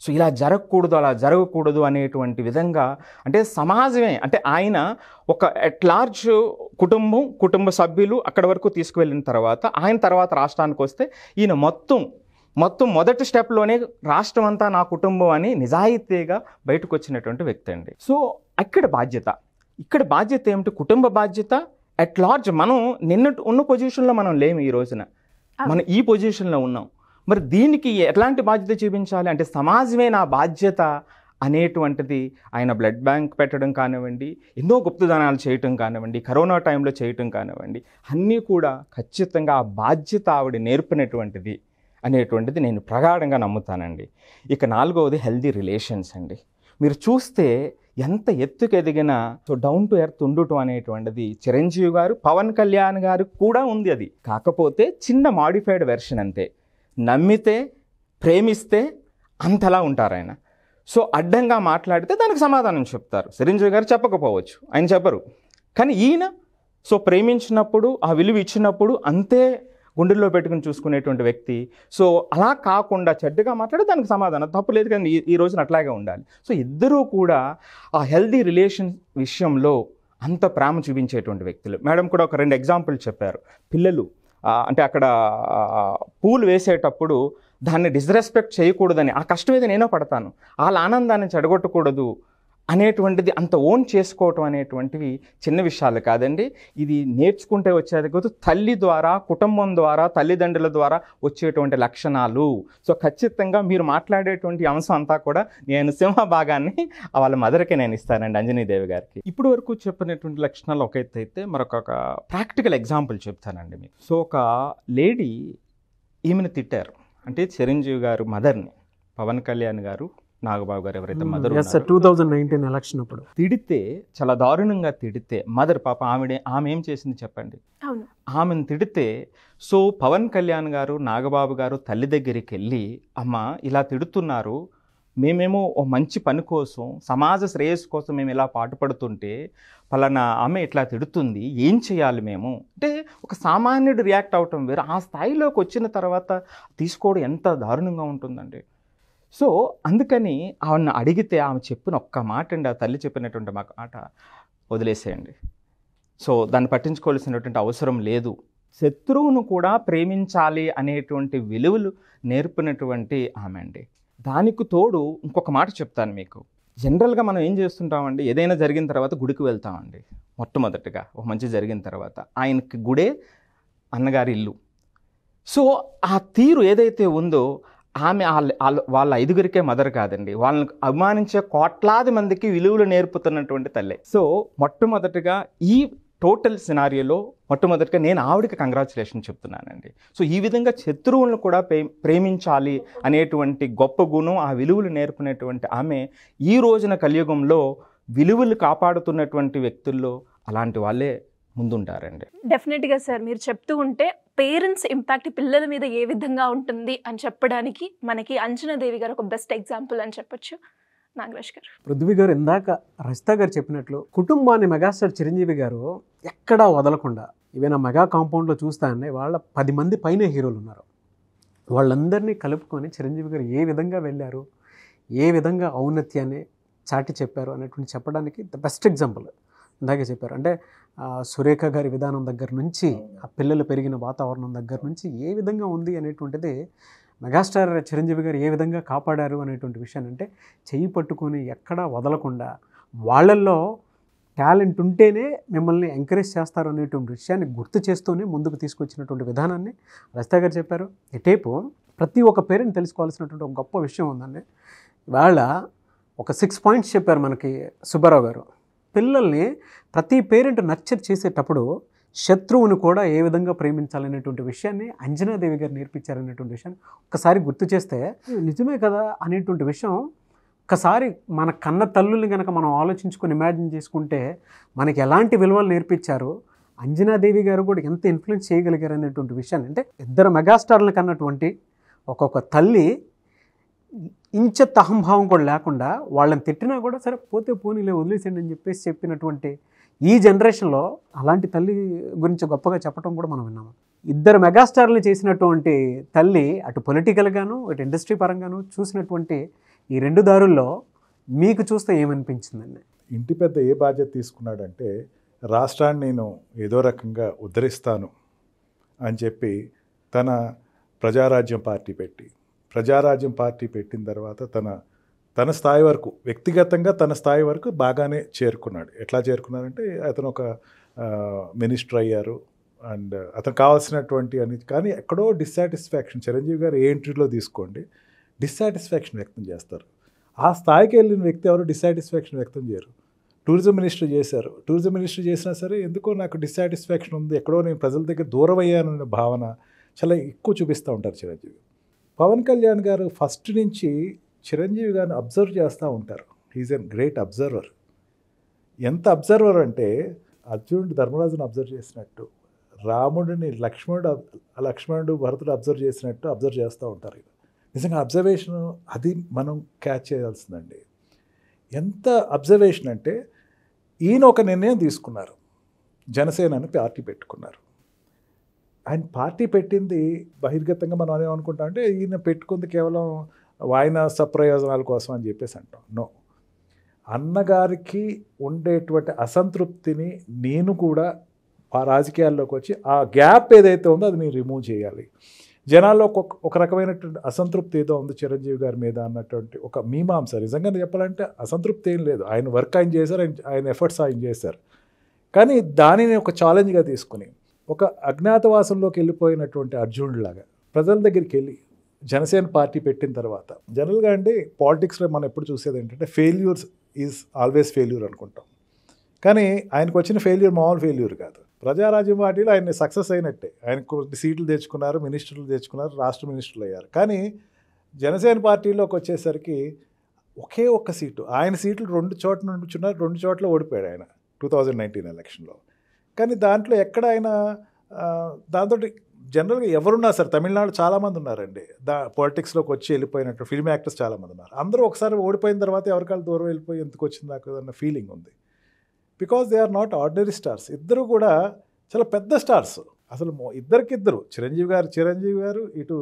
సో ఇలా జరగకూడదు, అలా జరగకూడదు అనేటువంటి విధంగా, అంటే సమాజమే, అంటే ఆయన ఒక ఎట్ లార్జ్ కుటుంబ సభ్యులు అక్కడి వరకు తీసుకువెళ్ళిన తర్వాత, ఆయన తర్వాత రాష్ట్రానికి వస్తే ఈయన మొత్తం మొదటి స్టెప్లోనే రాష్ట్రం అంతా నా కుటుంబం అని నిజాయితీగా బయటకు వచ్చినటువంటి వ్యక్తి అండి. సో ఇక్కడ బాధ్యత ఏమిటి? కుటుంబ బాధ్యత. అట్ లార్జ్ మనం ఉన్న పొజిషన్లో మనం లేము, ఈ రోజున మనం ఈ పొజిషన్లో ఉన్నాం. మరి దీనికి ఎట్లాంటి బాధ్యత చూపించాలి అంటే, సమాజమే నా బాధ్యత అనేటువంటిది ఆయన బ్లడ్ బ్యాంక్ పెట్టడం కానివ్వండి, ఎన్నో గుప్తదానాలు చేయటం కానివ్వండి, కరోనా టైంలో చేయటం కానివ్వండి, అన్నీ కూడా ఖచ్చితంగా ఆ బాధ్యత ఆవిడ నేర్పినటువంటిది అనేటువంటిది నేను ప్రగాఢంగా నమ్ముతానండి. ఇక 4వది హెల్దీ రిలేషన్స్ అండి. మీరు చూస్తే ఎంత ఎత్తుకు ఎదిగినా సో డౌన్ టు ఎర్త్ ఉండటం అనేటువంటిది చిరంజీవి గారు, పవన్ కళ్యాణ్ గారు కూడా ఉంది. అది కాకపోతే చిన్న మాడిఫైడ్ వెర్షన్ అంతే. నమ్మితే, ప్రేమిస్తే అంతలా ఉంటారు ఆయన. సో అడ్డంగా మాట్లాడితే దానికి సమాధానం చెప్తారు. చిరంజీవి గారు చెప్పకపోవచ్చు, ఆయన చెప్పరు. కానీ ఈయన సో ప్రేమించినప్పుడు, ఆ విలువ ఇచ్చినప్పుడు అంతే గుండెల్లో పెట్టుకుని చూసుకునేటువంటి వ్యక్తి. సో అలా కాకుండా చెడ్డగా మాట్లాడే దానికి సమాధానం తప్పు లేదు, కానీ ఈ రోజున అట్లాగే ఉండాలి. సో ఇద్దరూ కూడా ఆ హెల్దీ రిలేషన్ విషయంలో అంత ప్రేమ చూపించేటువంటి వ్యక్తులు. మేడం కూడా ఒక 2 ఎగ్జాంపుల్ చెప్పారు. పిల్లలు అంటే అక్కడ పూలు వేసేటప్పుడు దాన్ని డిస్రెస్పెక్ట్ చేయకూడదని, ఆ కష్టం ఏదో నేనో పడతాను, వాళ్ళ ఆనందాన్ని చెడగొట్టకూడదు అనేటువంటిది అంత ఓన్ చేసుకోవటం అనేటువంటివి చిన్న విషయాలు కాదండి. ఇది నేర్చుకుంటే వచ్చేది కాదు, తల్లి ద్వారా, కుటుంబం ద్వారా, తల్లిదండ్రుల ద్వారా వచ్చేటువంటి లక్షణాలు. సో ఖచ్చితంగా మీరు మాట్లాడేటువంటి అంశం అంతా కూడా నేను సింహభాగాన్ని వాళ్ళ మదర్కే నేను ఇస్తానండి, అంజనీదేవి గారికి. ఇప్పుడు వరకు చెప్పినటువంటి లక్షణాలు ఒక ఎత్తు అయితే, మరొక ప్రాక్టికల్ ఎగ్జాంపుల్ చెప్తానండి మీకు. సో ఒక లేడీ ఈమెను తిట్టారు, అంటే చిరంజీవి గారు మదర్ని, పవన్ కళ్యాణ్ గారు, నాగబాబు గారు ఎవరైతే మదర్ 2019 ఎలక్షన్ అప్పుడు తిడితే, చాలా దారుణంగా తిడితే, మదర్ పాప ఆమె ఏం చేసింది చెప్పండి. ఆమెను తిడితే సో పవన్ కళ్యాణ్ గారు, నాగబాబు గారు తల్లి దగ్గరికి వెళ్ళి, అమ్మ ఇలా తిడుతున్నారు, మేమేమో ఓ మంచి పని కోసం, సమాజ శ్రేయస్సు కోసం మేము ఇలా పాటుపడుతుంటే పలానా ఆమె ఇట్లా తిడుతుంది, ఏం చేయాలి మేము అంటే, ఒక సామాన్యుడు రియాక్ట్ అవటం వేరు, ఆ స్థాయిలోకి వచ్చిన తర్వాత తీసుకోవడం ఎంత దారుణంగా ఉంటుందండి. సో అందుకని ఆమెను అడిగితే ఆమె చెప్పిన ఒక్క మాట అండి, ఆ తల్లి చెప్పినటువంటి మాట, వదిలేసేయండి, సో దాన్ని పట్టించుకోవాల్సినటువంటి అవసరం లేదు, శత్రువును కూడా ప్రేమించాలి అనేటువంటి విలువలు నేర్పినటువంటి ఆమె అండి. దానికి తోడు ఇంకొక మాట చెప్తాను మీకు. జనరల్గా మనం ఏం చేస్తుంటామండి, ఏదైనా జరిగిన తర్వాత గుడికి వెళ్తామండి. మొట్టమొదటిగా ఒక మంచి జరిగిన తర్వాత ఆయనకి గుడే అన్నగారి ఇల్లు. సో ఆ తీరు ఏదైతే ఉందో, ఆమె వాళ్ళ 5గురికే మదర్ కాదండి, వాళ్ళని అభిమానించే కోట్లాది మందికి విలువలు నేర్పుతున్నటువంటి తల్లి. సో మొట్టమొదటిగా ఈ టోటల్ సినారియోలో మొట్టమొదటిగా నేను ఆవిడకి కంగ్రాచులేషన్ చెప్తున్నానండి. సో ఈ విధంగా శత్రువులను కూడా ప్రేమించాలి అనేటువంటి గొప్ప గుణం, ఆ విలువలు నేర్పినటువంటి ఆమె ఈ రోజున కలియుగంలో విలువలు కాపాడుతున్నటువంటి వ్యక్తుల్లో అలాంటి వాళ్ళే ముందుంటారండి. డెఫినెట్గా సార్, మీరు చెప్తూ ఉంటే పేరెంట్స్ ఇంపాక్ట్ పిల్లల మీద ఏ విధంగా ఉంటుంది అని చెప్పడానికి మనకి అంజనాదేవి గారు ఒక బెస్ట్ ఎగ్జాంపుల్ అని చెప్పొచ్చు. నాగరాజ్ గారు, పృథ్వీ గారు ఇందాక రజిత గారు చెప్పినట్లు, కుటుంబాన్ని మెగాస్టార్ చిరంజీవి గారు ఎక్కడా వదలకుండా, ఈవెన్ ఆ మెగా కాంపౌండ్లో చూస్తానే వాళ్ళ 10 మంది పైన హీరోలు ఉన్నారు, వాళ్ళందరినీ కలుపుకొని చిరంజీవి గారు ఏ విధంగా వెళ్ళారు, ఏ విధంగా ఔన్నత్యాన్ని చాటి చెప్పారు అనేటువంటి చెప్పడానికి ద బెస్ట్ ఎగ్జాంపుల్. ఇందాకే చెప్పారు. అంటే సురేఖ గారి విధానం దగ్గర నుంచి, ఆ పిల్లలు పెరిగిన వాతావరణం దగ్గర నుంచి ఏ విధంగా ఉంది అనేటువంటిది, మెగాస్టార్ చిరంజీవి గారు ఏ విధంగా కాపాడారు అనేటువంటి విషయాన్ని, అంటే చెయ్యి పట్టుకొని ఎక్కడా వదలకుండా వాళ్ళల్లో టాలెంట్ ఉంటేనే మిమ్మల్ని ఎంకరేజ్ చేస్తారు అనేటువంటి విషయాన్ని గుర్తు చేస్తూనే ముందుకు తీసుకొచ్చినటువంటి విధానాన్ని రజిత గారు చెప్పారు. ఇటేపు ప్రతి ఒక్క పేరెంట్ తెలుసుకోవాల్సినటువంటి ఒక గొప్ప విషయం ఉందండి. వాళ్ళ ఒక 6 పాయింట్స్ చెప్పారు మనకి సుబ్బారావు గారు. పిల్లల్ని ప్రతి పేరెంట్ నర్చర్ చేసేటప్పుడు శత్రువుని కూడా ఏ విధంగా ప్రేమించాలనేటువంటి విషయాన్ని అంజనాదేవి గారు నేర్పించారనేటువంటి విషయాన్ని ఒక్కసారి గుర్తు చేస్తే నిజమే కదా అనేటువంటి విషయం ఒక్కసారి మన కన్న తల్లుల్ని కనుక మనం ఆలోచించుకొని ఇమాజిన్ చేసుకుంటే మనకి ఎలాంటి విలువలు నేర్పించారు, అంజనాదేవి గారు కూడా ఎంత ఇన్ఫ్లుయెన్స్ చేయగలిగారు అనేటువంటి విషయాన్ని, అంటే ఇద్దరు మెగాస్టార్లు కన్నటువంటి ఒక్కొక్క తల్లి ఇంచెత్త అహంభావం కూడా లేకుండా వాళ్ళని తిట్టినా కూడా సరే పోతే పోనీలే వదిలేసేయండి అని చెప్పేసి చెప్పినటువంటి ఈ జనరేషన్లో అలాంటి తల్లి గురించి గొప్పగా చెప్పడం కూడా మనం విన్నాము. ఇద్దరు మెగాస్టార్లు చేసినటువంటి తల్లి అటు పొలిటికల్గాను ఇటు ఇండస్ట్రీ పరంగాను చూసినటువంటి ఈ 2 దారుల్లో మీకు చూస్తే ఏమనిపించిందండి? ఇంటి పెద్ద ఏ బాధ్యత తీసుకున్నాడంటే, రాష్ట్రాన్ని నేను ఏదో రకంగా ఉద్ధరిస్తాను అని చెప్పి తన ప్రజారాజ్యం పార్టీ పెట్టిన తర్వాత తన స్థాయి వరకు, వ్యక్తిగతంగా తన స్థాయి వరకు బాగానే చేరుకున్నాడు. ఎట్లా చేరుకున్నారంటే, అతను ఒక మినిస్టర్ అయ్యారు అండ్ అతను కావాల్సినటువంటి అని, కానీ ఎక్కడో డిస్సాటిస్ఫాక్షన్, చిరంజీవి గారు ఏ ఎంట్రీలో తీసుకోండి డిస్సాటిస్ఫాక్షన్ వ్యక్తం చేస్తారు. ఆ స్థాయికి వెళ్ళిన వ్యక్తి ఎవరు డిస్సాటిస్ఫాక్షన్ వ్యక్తం చేయరు. టూరిజం మినిస్టర్ చేశారు, టూరిజం మినిస్టర్ చేసినా సరే ఎందుకో నాకు డిస్సాటిస్ఫాక్షన్ ఉంది, ఎక్కడో నేను ప్రజల దగ్గర దూరం అయ్యానన్న భావన చాలా ఎక్కువ చూపిస్తూ ఉంటారు చిరంజీవి. పవన్ కళ్యాణ్ గారు ఫస్ట్ నుంచి చిరంజీవి గారిని అబ్జర్వ్ చేస్తూ ఉంటారు. He's an great observer. ఎంత అబ్జర్వర్ అంటే, అర్జునుడు ధర్మరాజుని అబ్జర్వ్ చేసినట్టు, రాముడిని లక్ష్మణుడు భరతుడు అబ్జర్వ్ చేసినట్టు అబ్జర్వ్ చేస్తూ ఉంటారు. నిజంగా అబ్జర్వేషన్ అది మనం క్యాచ్ చేయాల్సిందండి. ఎంత అబ్జర్వేషన్ అంటే, ఈయన ఒక నిర్ణయం తీసుకున్నారు, జనసేనని పార్టీ పెట్టుకున్నారు. ఆయన పార్టీ పెట్టింది బహిర్గతంగా మనం ఏమనుకుంటాం అంటే, ఈయన పెట్టుకుంది కేవలం ఆయన సప్రయోజనాల కోసం అని చెప్పేసి అంటాం. నో, అన్నగారికి ఉండేటువంటి అసంతృప్తిని నేను కూడా రాజకీయాల్లోకి వచ్చి ఆ గ్యాప్ ఏదైతే ఉందో అది నేను రిమూవ్ చేయాలి. జనాల్లో ఒక రకమైనటువంటి అసంతృప్తి ఏదో ఉంది చిరంజీవి గారి మీద అన్నటువంటి ఒక మీమాంస. నిజంగా చెప్పాలంటే అసంతృప్తి ఏం లేదు, ఆయన వర్క్ ఆయన చేశారు, ఆయన ఎఫర్ట్స్ ఆయన చేశారు. కానీ దానిని ఒక ఛాలెంజ్గా తీసుకుని ఒక అజ్ఞాతవాసంలోకి వెళ్ళిపోయినటువంటి అర్జునుడిలాగా ప్రజల దగ్గరికి వెళ్ళి జనసేన పార్టీ పెట్టిన తర్వాత, జనరల్గా అండి పాలిటిక్స్లో మనం ఎప్పుడు చూసేది ఏంటంటే ఫెయిల్యూర్స్ ఈజ్ ఆల్వేస్ ఫెయిల్యూర్ అనుకుంటాం. కానీ ఆయనకు వచ్చిన ఫెయిల్యూర్ మామూలు ఫెయిల్యూర్ కాదు. ప్రజారాజ్యం పార్టీలో ఆయన సక్సెస్ అయినట్టే. ఆయన కొన్ని సీట్లు తెచ్చుకున్నారు, మినిస్టర్లు తెచ్చుకున్నారు, రాష్ట్ర మినిస్టర్లు అయ్యారు. కానీ జనసేన పార్టీలోకి వచ్చేసరికి ఒకే ఒక్క సీటు, ఆయన సీట్లు 2 చోట్ల నుంచున్నారు, 2 చోట్ల ఓడిపోయాడు ఆయన 2019 ఎలక్షన్లో. కానీ దాంట్లో ఎక్కడ ఆయన దాంతో జనరల్గా ఎవరున్నా సరే, తమిళనాడు చాలామంది ఉన్నారండి పాలిటిక్స్లోకి వచ్చి వెళ్ళిపోయినట్టు ఫిల్మ్ యాక్టర్స్ చాలామంది ఉన్నారు. అందరూ ఒకసారి ఓడిపోయిన తర్వాత ఎవరికాళ్ళు దూరం వెళ్ళిపోయి ఎందుకు వచ్చింది నాకు అన్న ఫీలింగ్ ఉంది. Because they are not ordinary stars. ఇద్దరు కూడా చాలా పెద్ద స్టార్స్. అసలు ఇద్దరికిద్దరు, చిరంజీవి గారు, ఇటు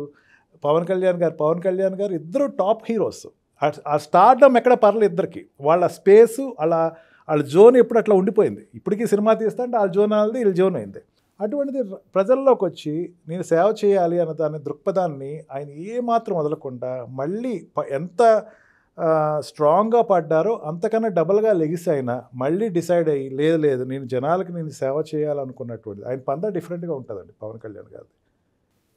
పవన్ కళ్యాణ్ గారు ఇద్దరు టాప్ హీరోస్. ఆ స్టార్డమ్ ఎక్కడ పర్లేదు ఇద్దరికి. వాళ్ళ స్పేసు వాళ్ళ జోన్ ఎప్పుడు అట్లా ఉండిపోయింది. ఇప్పటికీ సినిమా తీస్తా అంటే వాళ్ళ జోన్ వాళ్ళది, వీళ్ళ జోన్ అయింది. అటువంటిది ప్రజల్లోకి వచ్చి నేను సేవ చేయాలి అన్న దాని దృక్పథాన్ని ఆయన ఏమాత్రం వదలకుండా మళ్ళీ ఎంత స్ట్రాంగ్గా పడ్డారో అంతకన్నా డబల్గా లెగిసి అయినా మళ్ళీ డిసైడ్ అయ్యి లేదు నేను జనాలకి నేను సేవ చేయాలనుకున్నటువంటిది ఆయన పందా డిఫరెంట్గా ఉంటుందండి పవన్ కళ్యాణ్ గారు.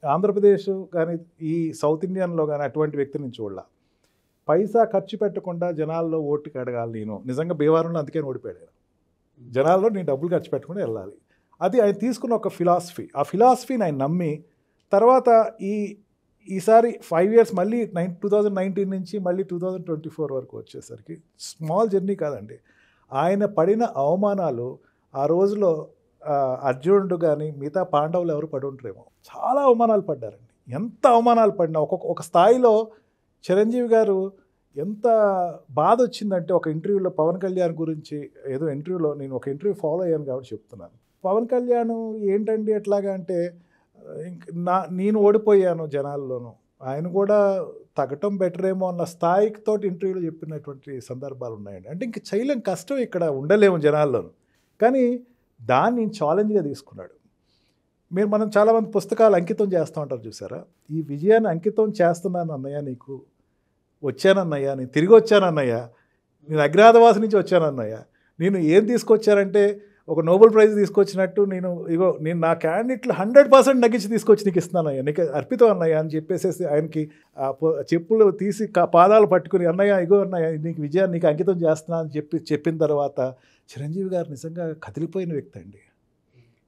ఆంధ్రప్రదేశ్ కానీ ఈ సౌత్ ఇండియన్లో కానీ అటువంటి వ్యక్తి నుంచి చూడాల. పైసా ఖర్చు పెట్టకుండా జనాల్లో ఓటుకి అడగాలి. నేను నిజంగా భీమవరంలో అందుకే ఓడిపోయాడు. జనాల్లో నేను డబ్బులు ఖర్చు పెట్టకుండా వెళ్ళాలి. అది ఆయన తీసుకున్న ఒక ఫిలాసఫీ. ఆ ఫిలాసఫీని ఆయన నమ్మి తర్వాత ఈసారి 5 years మళ్ళీ 2019 నుంచి మళ్ళీ 2024 వరకు వచ్చేసరికి స్మాల్ జర్నీ కాదండి. ఆయన పడిన అవమానాలు ఆ రోజులో అర్జునుడు కానీ మిగతా పాండవులు ఎవరు పడి ఉంటారేమో, చాలా అవమానాలు పడ్డారండి. ఎంత అవమానాలు పడినా ఒక స్థాయిలో చిరంజీవి గారు ఎంత బాధ వచ్చిందంటే, ఒక ఇంటర్వ్యూలో పవన్ కళ్యాణ్ గురించి ఏదో ఇంటర్వ్యూలో, నేను ఒక ఇంటర్వ్యూ ఫాలో అయ్యాను కాబట్టి చెప్తున్నాను. పవన్ కళ్యాణ్ ఏంటండి ఎట్లాగా అంటే, నేను ఓడిపోయాను జనాల్లోనూ, ఆయన కూడా తగ్గటం బెటర్ ఏమో అన్న స్థాయితో ఇంటర్వ్యూలో చెప్పినటువంటి సందర్భాలు ఉన్నాయండి. అంటే ఇంక చేయలేం, కష్టం, ఇక్కడ ఉండలేము జనాల్లోనూ. కానీ దాన్ని ఛాలెంజ్గా తీసుకున్నాడు. మనం చాలామంది పుస్తకాలు అంకితం చేస్తూ ఉంటారు చూసారా, ఈ విజయాన్ని అంకితం చేస్తున్నాను అన్నయ్య, నీకు వచ్చానన్నయ్య, నేను తిరిగి వచ్చానన్నయ్య, నేను అజ్ఞాతవాసి నుంచి వచ్చానన్నయ్య, నేను ఏం తీసుకొచ్చారంటే ఒక నోబెల్ ప్రైజ్ తీసుకొచ్చినట్టు నేను నా క్యాండిడేట్లు 100% నగ్గించి తీసుకొచ్చి నీకు ఇస్తున్నానయ్య, నీకు అర్పితం అన్నయ్య అని చెప్పేసేసి ఆయనకి చెప్పులు తీసి పాదాలు పట్టుకుని అన్నయ్య ఇగో అన్నయ్య నీకు విజయాన్ని నీకు అంకితం చేస్తున్నా అని చెప్పిన తర్వాత చిరంజీవి గారు నిజంగా కదిలిపోయిన వ్యక్తి అండి.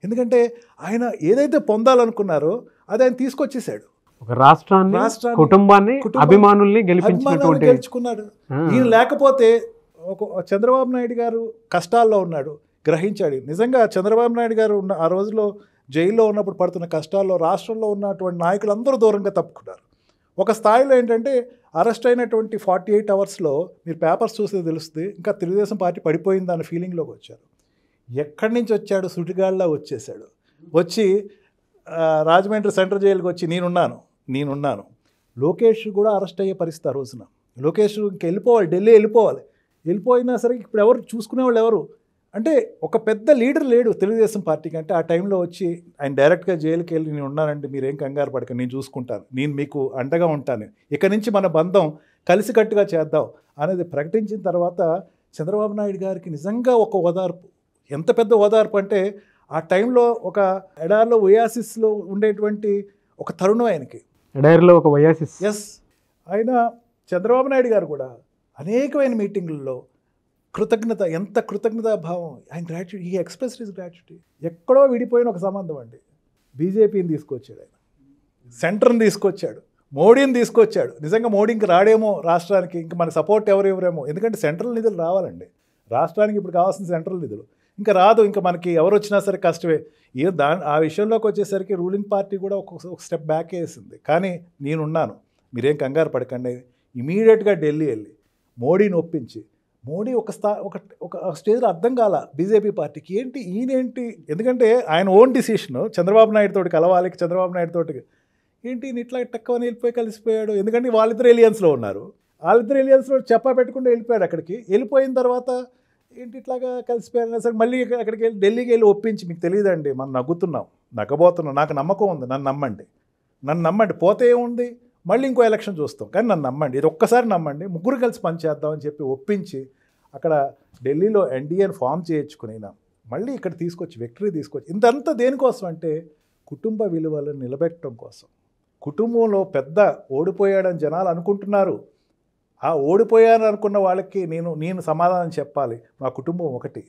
ఎందుకంటే ఆయన ఏదైతే పొందాలనుకున్నారో అది ఆయన తీసుకొచ్చేసాడు. ఒక రాష్ట్రాన్ని కుటుంబాన్ని అభిమానుల్ని గెలుచుకున్నాడు. ఈయన లేకపోతే చంద్రబాబు నాయుడు గారు కష్టాల్లో ఉన్నాడు, గ్రహించాడు. నిజంగా చంద్రబాబు నాయుడు గారు ఉన్న ఆ రోజులో జైల్లో ఉన్నప్పుడు పడుతున్న కష్టాల్లో రాష్ట్రంలో ఉన్నటువంటి నాయకులందరూ దూరంగా తప్పుకున్నారు. ఒక స్థాయిలో ఏంటంటే అరెస్ట్ అయినటువంటి 48 అవర్స్లో మీరు పేపర్స్ చూస్తే తెలుస్తుంది ఇంకా తెలుగుదేశం పార్టీ పడిపోయింది అన్న ఫీలింగ్లోకి వచ్చారు. ఎక్కడి నుంచి వచ్చాడు? సుడిగాళ్ళ వచ్చేసాడు. వచ్చి రాజమండ్రి సెంట్రల్ జైలుకి వచ్చి నేనున్నాను. లోకేష్ కూడా అరెస్ట్ అయ్యే పరిస్థితి ఆ రోజున. లోకేష్ ఇంక వెళ్ళిపోవాలి, ఢిల్లీ వెళ్ళిపోయినా సరే ఇప్పుడు ఎవరు చూసుకునేవాళ్ళు ఎవరు అంటే ఒక పెద్ద లీడర్ లేడు తెలుగుదేశం పార్టీకి. అంటే ఆ టైంలో వచ్చి ఆయన డైరెక్ట్గా జైలుకి వెళ్ళి నేను ఉన్నానండి, మీరేం కంగారు పడకండి, నేను చూసుకుంటాను, నేను మీకు అండగా ఉంటాను, ఇక నుంచి మన బంధం కలిసికట్టుగా చేద్దాం అనేది ప్రకటించిన తర్వాత చంద్రబాబు నాయుడు గారికి నిజంగా ఒక ఓదార్పు. ఎంత పెద్ద ఓదార్పు అంటే ఆ టైంలో ఒక ఎడారిలో ఒయాసిస్లో ఉండేటువంటి ఒక తరుణం ఆయనకి. ఎడారిలో ఒక ఒయాసిస్. ఎస్. ఆయన చంద్రబాబు నాయుడు గారు కూడా అనేకమైన మీటింగుల్లో ఎంత కృతజ్ఞతా భావం, ఆయన గ్రాట్యుటీ, ఈ ఎక్స్ప్రెస్ హిస్ గ్రాట్యుటీ. ఎక్కడో విడిపోయిన ఒక సంబంధం అండి. బీజేపీని తీసుకొచ్చాడు ఆయన, సెంటర్ని తీసుకొచ్చాడు, మోడీని తీసుకొచ్చాడు. నిజంగా మోడీకి రాడేమో రాష్ట్రానికి, ఇంకా మన సపోర్ట్ ఎవరేమో, ఎందుకంటే సెంట్రల్ నిధులు రావాలండి రాష్ట్రానికి. ఇప్పుడు కావాల్సిన సెంట్రల్ నిధులు ఇంకా రాదు, ఇంకా మనకి ఎవరు వచ్చినా సరే కష్టమే. ఆ విషయంలోకి వచ్చేసరికి రూలింగ్ పార్టీ కూడా ఒక స్టెప్ బ్యాక్ వేసింది. కానీ నేనున్నాను, మీరేం కంగారు పడకండి. ఇమీడియట్గా ఢిల్లీ వెళ్ళి మోడీని ఒప్పించి, మోడీ ఒక స్టేజ్లో అర్థం కాల బీజేపీ పార్టీకి ఈయనేంటి, ఎందుకంటే ఆయన ఓన్ డిసిషన్ చంద్రబాబు నాయుడు తోటి కలవాలి, చంద్రబాబు నాయుడు తోటి ఏంటి ఇట్లా టక్కువని వెళ్ళిపోయి కలిసిపోయాడు. ఎందుకంటే వాళ్ళిద్దరు ఎలియన్స్లో ఉన్నారు, వాళ్ళిద్దరు ఎలియన్స్లో చెప్పా పెట్టుకుంటూ వెళ్ళిపోయాడు. అక్కడికి వెళ్ళిపోయిన తర్వాత ఏంటి ఇట్లాగా కలిసిపోయారు సరే మళ్ళీ అక్కడికి వెళ్ళి ఢిల్లీకి వెళ్ళి ఒప్పించి, మీకు తెలియదండి మనం నగ్గబోతున్నాం, నాకు నమ్మకం ఉంది, నన్ను నమ్మండి, పోతే ఏముంది మళ్ళీ ఇంకో ఎలక్షన్ చూస్తాం, కానీ నన్ను నమ్మండి, ఇది ఒక్కసారి నమ్మండి, ముగ్గురు కలిసి పనిచేద్దామని చెప్పి ఒప్పించి అక్కడ ఢిల్లీలో ఎన్డీఏని ఫామ్ చేయించుకుని మళ్ళీ ఇక్కడ విక్టరీ తీసుకొచ్చి ఇంతంతా దేనికోసం అంటే కుటుంబ విలువలను నిలబెట్టడం కోసం. కుటుంబంలో పెద్ద ఓడిపోయాడని జనాలు అనుకుంటున్నారు. ఆ ఓడిపోయాను అనుకున్న వాళ్ళకి నేను సమాధానం చెప్పాలి. మా కుటుంబం ఒకటి,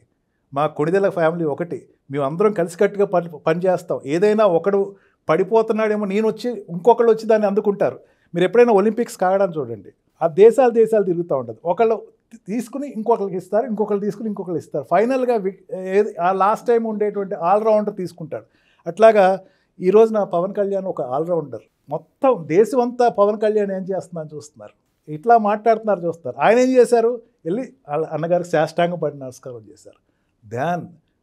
మా కొణిదెల ఫ్యామిలీ ఒకటి, మేమందరం కలిసికట్టుగా పనిచేస్తాం. ఏదైనా ఒకడు పడిపోతున్నాడేమో ఇంకొకళ్ళు వచ్చి దాన్ని అందుకుంటారు. మీరు ఎప్పుడైనా ఒలింపిక్స్ కావడం చూడండి, ఆ దేశాలు తిరుగుతూ ఉంటుంది. ఒకళ్ళు తీసుకుని ఇంకొకరికి ఇస్తారు, ఇంకొకరు తీసుకుని ఇంకొకరు ఇస్తారు. ఫైనల్గా ఆ లాస్ట్ టైం ఉండేటువంటి ఆల్రౌండర్ తీసుకుంటాడు. అట్లాగా ఈరోజు నా పవన్ కళ్యాణ్ ఒక ఆల్రౌండర్. మొత్తం దేశం అంతా పవన్ కళ్యాణ్ ఏం చేస్తున్నాను చూస్తున్నారు, ఇట్లా మాట్లాడుతున్నారు చూస్తారు. ఆయన ఏం చేశారు, వెళ్ళి వాళ్ళ అన్నగారికి సాష్టాంగం పడి నమస్కారం చేశారు.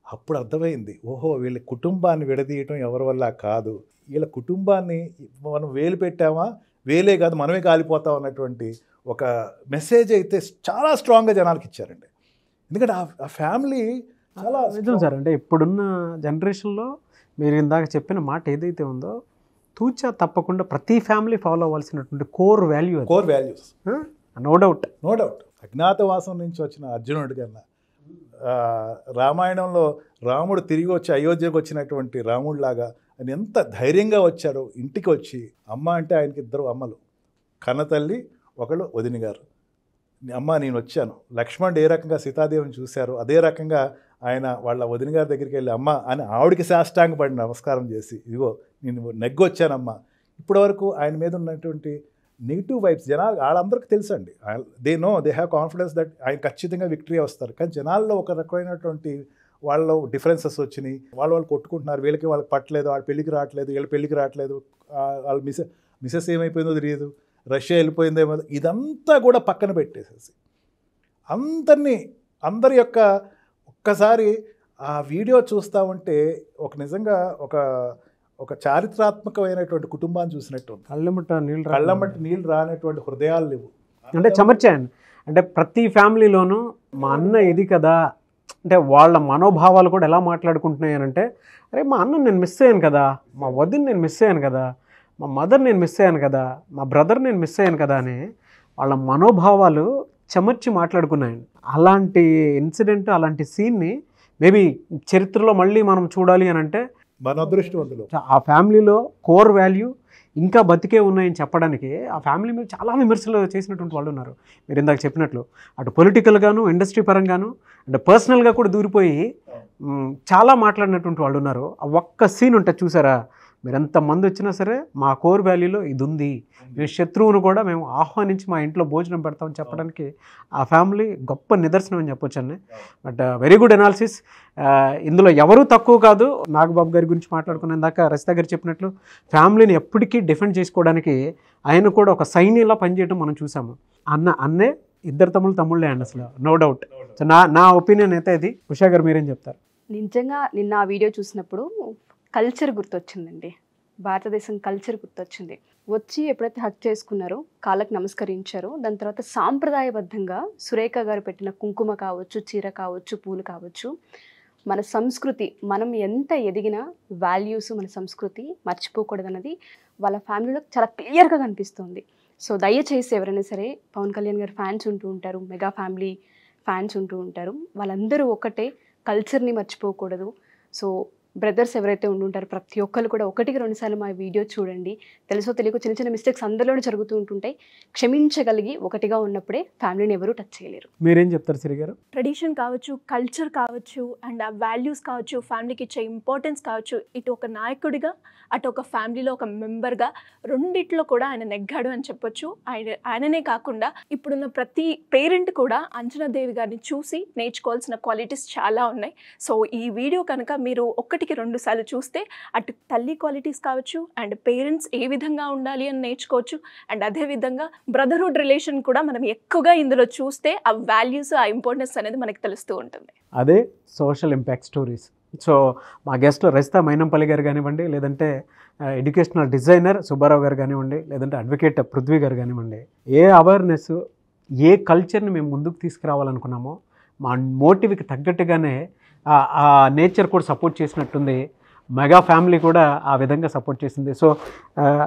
అప్పుడు అర్థమైంది, ఓహో వీళ్ళ కుటుంబాన్ని విడదీయటం ఎవరి వల్ల కాదు, వీళ్ళ కుటుంబాన్ని మనం వేలు పెట్టామా, వేలే కాదు మనమే కాలిపోతాం అన్నటువంటి ఒక మెసేజ్ అయితే చాలా స్ట్రాంగ్గా జనాలకి ఇచ్చారండి. ఎందుకంటే ఆ ఫ్యామిలీ చాలా నిజం సార్. అంటే ఇప్పుడున్న జనరేషన్లో మీరు ఇందాక చెప్పిన మాట ఏదైతే ఉందో తూచా తప్పకుండా ప్రతి ఫ్యామిలీ ఫాలో అవ్వాల్సినటువంటి కోర్ వాల్యూస్. No doubt. అజ్ఞాతవాసం నుంచి వచ్చిన అర్జునుడి కన్నా రామాయణంలో రాముడు తిరిగి వచ్చి అయోధ్యకు వచ్చినటువంటి రాముడిలాగా ఆయన ఎంత ధైర్యంగా వచ్చాడో. ఇంటికి వచ్చి అమ్మ అంటే ఆయనకి 2 అమ్మలు, కన్నతల్లి ఒకళ్ళు వదిన గారు. అమ్మ నేను వచ్చాను, లక్ష్మణుడు ఏ రకంగా సీతాదేవిని చూశారో అదే రకంగా ఆయన వాళ్ళ వదిన గారి దగ్గరికి వెళ్ళి అమ్మ అని ఆవిడికి సాష్టాంగ పడి నమస్కారం చేసి, ఇదిగో నేను నెగ్గొచ్చానమ్మా. ఇప్పటివరకు ఆయన మీద ఉన్నటువంటి నెగిటివ్ వైబ్స్ జనాలు వాళ్ళందరికీ తెలుసండి. దే హ్యావ్ కాన్ఫిడెన్స్ దట్ ఆయన ఖచ్చితంగా విక్టరీ వస్తారు. కానీ జనాల్లో ఒక రకమైనటువంటి వాళ్ళలో డిఫరెన్సెస్ వచ్చినాయి, వాళ్ళు కొట్టుకుంటున్నారు, వాళ్ళకి పట్టలేదు, వాళ్ళ పెళ్ళికి రావట్లేదు, వీళ్ళ పెళ్ళికి రావట్లేదు, వాళ్ళ మిసెస్ ఏమైపోయిందో తెలియదు, రష్యా వెళ్ళిపోయిందేమో, ఇదంతా కూడా పక్కన పెట్టేసేసి అందరి యొక్క ఒక్కసారి ఆ వీడియో చూస్తూ ఉంటే నిజంగా ఒక చారిత్రాత్మకమైనటువంటి కుటుంబాన్ని చూసినట్టు ఉంది. కళ్ళమ్మట నీళ్ళు రానటువంటి హృదయాలు లేవు. అంటే చెమర్చాను. అంటే ప్రతి ఫ్యామిలీలోనూ మా అన్న ఇది కదా, అంటే వాళ్ళ మనోభావాలు కూడా ఎలా మాట్లాడుకుంటున్నాయి అని అంటే, అరే మా అన్నని నేను మిస్ అయ్యాను కదా, మా వదిని నేను మిస్ అయ్యాను కదా, మా మదర్ నేను మిస్ అయ్యాను కదా, మా బ్రదర్ నేను మిస్ అయ్యాను కదా అని వాళ్ళ మనోభావాలు చెమర్చి మాట్లాడుకున్నాయండి. అలాంటి ఇన్సిడెంట్, అలాంటి సీన్ని మేబీ చరిత్రలో మళ్ళీ మనం చూడాలి అని అంటే మన అదృష్టవంతులు. ఆ ఫ్యామిలీలో కోర్ వాల్యూ ఇంకా బతికే ఉన్నాయని చెప్పడానికి ఆ ఫ్యామిలీ మీద చాలా విమర్శలు చేసినటువంటి వాళ్ళు ఉన్నారు. మీరు ఇందాక చెప్పినట్లు అటు పొలిటికల్గాను, ఇండస్ట్రీ పరంగాను, అంటే పర్సనల్గా కూడా దూరిపోయి చాలా మాట్లాడినటువంటి వాళ్ళు ఉన్నారు. ఆ ఒక్క సీన్ ఉంటుంది చూసారా, మీరు ఎంతమంది వచ్చినా సరే మా కోర్ వాల్యూలో ఇది ఉంది, మేము శత్రువును కూడా మేము ఆహ్వానించి మా ఇంట్లో భోజనం పెడతామని చెప్పడానికి ఆ ఫ్యామిలీ గొప్ప నిదర్శనం అని చెప్పొచ్చు అండి. But very good analysis. ఇందులో ఎవరూ తక్కువ కాదు. నాగబాబు గారి గురించి మాట్లాడుకున్న ఇందాక రసిత గారు చెప్పినట్లు ఫ్యామిలీని ఎప్పటికీ డిఫెండ్ చేసుకోవడానికి ఆయన కూడా ఒక సైన్యంలా పనిచేయడం మనం చూసాము. అన్నే ఇద్దరు తమ్ముళ్ళే అండి, అసలు నో డౌట్. సో నా ఒపీనియన్ అయితే ఇది. ఉషా గారు మీరేం చెప్తారు? నిజంగా నిన్న ఆ వీడియో చూసినప్పుడు కల్చర్ గుర్తొచ్చిందండి, భారతదేశం కల్చర్ గుర్తొచ్చింది. వచ్చి ఎప్పుడైతే హక్ చేసుకున్నారో, కాళ్ళకు నమస్కరించారో, దాని తర్వాత సాంప్రదాయబద్ధంగా సురేఖ గారు పెట్టిన కుంకుమ కావచ్చు, చీర కావచ్చు, పూలు కావచ్చు, మన సంస్కృతి, మనం ఎంత ఎదిగినా వాల్యూస్, మన సంస్కృతి మర్చిపోకూడదన్నది వాళ్ళ ఫ్యామిలీలో చాలా క్లియర్గా కనిపిస్తుంది. సో దయచేసి ఎవరైనా సరే పవన్ కళ్యాణ్ గారు ఫ్యాన్స్ ఉంటూ ఉంటారు, మెగా ఫ్యామిలీ ఫ్యాన్స్ ఉంటూ ఉంటారు, వాళ్ళందరూ ఒకటే, కల్చర్ని మర్చిపోకూడదు. సో బ్రదర్స్ ఎవరైతే ఉంటుంటారో ప్రతి ఒక్కరు కూడా 1-2 సార్లు మా వీడియో చూడండి. తెలుసో తెలియకో చిన్న చిన్న మిస్టేక్స్ అందరిలోనే జరుగుతూ ఉంటుంటాయి. క్షమించగలిగి ఒకటిగా ఉన్నప్పుడే ఫ్యామిలీని ఎవరూ టచ్ చేయలేరు. మీరేం చెప్తారు సిరి గారు? ట్రెడిషన్ కావచ్చు, కల్చర్ కావచ్చు, అండ్ ఆ వాల్యూస్ కావచ్చు, ఫ్యామిలీకి ఇచ్చే ఇంపార్టెన్స్ కావచ్చు, ఇటు ఒక నాయకుడిగా అటు ఒక ఫ్యామిలీలో ఒక మెంబర్గా రెండిట్లో కూడా ఆయన నెగ్గాడు అని చెప్పొచ్చు. ఆయననే కాకుండా ఇప్పుడున్న ప్రతి పేరెంట్ కూడా అంజనాదేవి గారిని చూసి నేర్చుకోవాల్సిన క్వాలిటీస్ చాలా ఉన్నాయి. సో ఈ వీడియో కనుక మీరు 1-2 సార్లు చూస్తే అటు తల్లి క్వాలిటీస్ కావచ్చు, అండ్ పేరెంట్స్ ఏ విధంగా ఉండాలి అని నేర్చుకోవచ్చు. అండ్ అదేవిధంగా బ్రదర్హుడ్ రిలేషన్ కూడా మనం ఎక్కువగా ఇందులో చూస్తే ఆ వాల్యూస్, ఆ ఇంపార్టెన్స్ అనేది మనకి తెలుస్తూ ఉంటుంది. అదే సోషల్ ఇంపాక్ట్ స్టోరీస్. సో మా గెస్ట్లో రసిత మైనంపల్లి గారు కానివ్వండి, లేదంటే ఎడ్యుకేషనల్ డిజైనర్ సుబ్బారావు గారు కానివ్వండి, లేదంటే అడ్వకేట్ పృథ్వీ గారు కానివ్వండి, ఏ అవేర్నెస్, ఏ కల్చర్ని మేము ముందుకు తీసుకురావాలనుకున్నామో మా మోటివ్కి తగ్గట్టుగానే ఆ నేచర్ కూడా సపోర్ట్ చేసినట్టుంది. మెగా ఫ్యామిలీ కూడా ఆ విధంగా సపోర్ట్ చేసింది. సో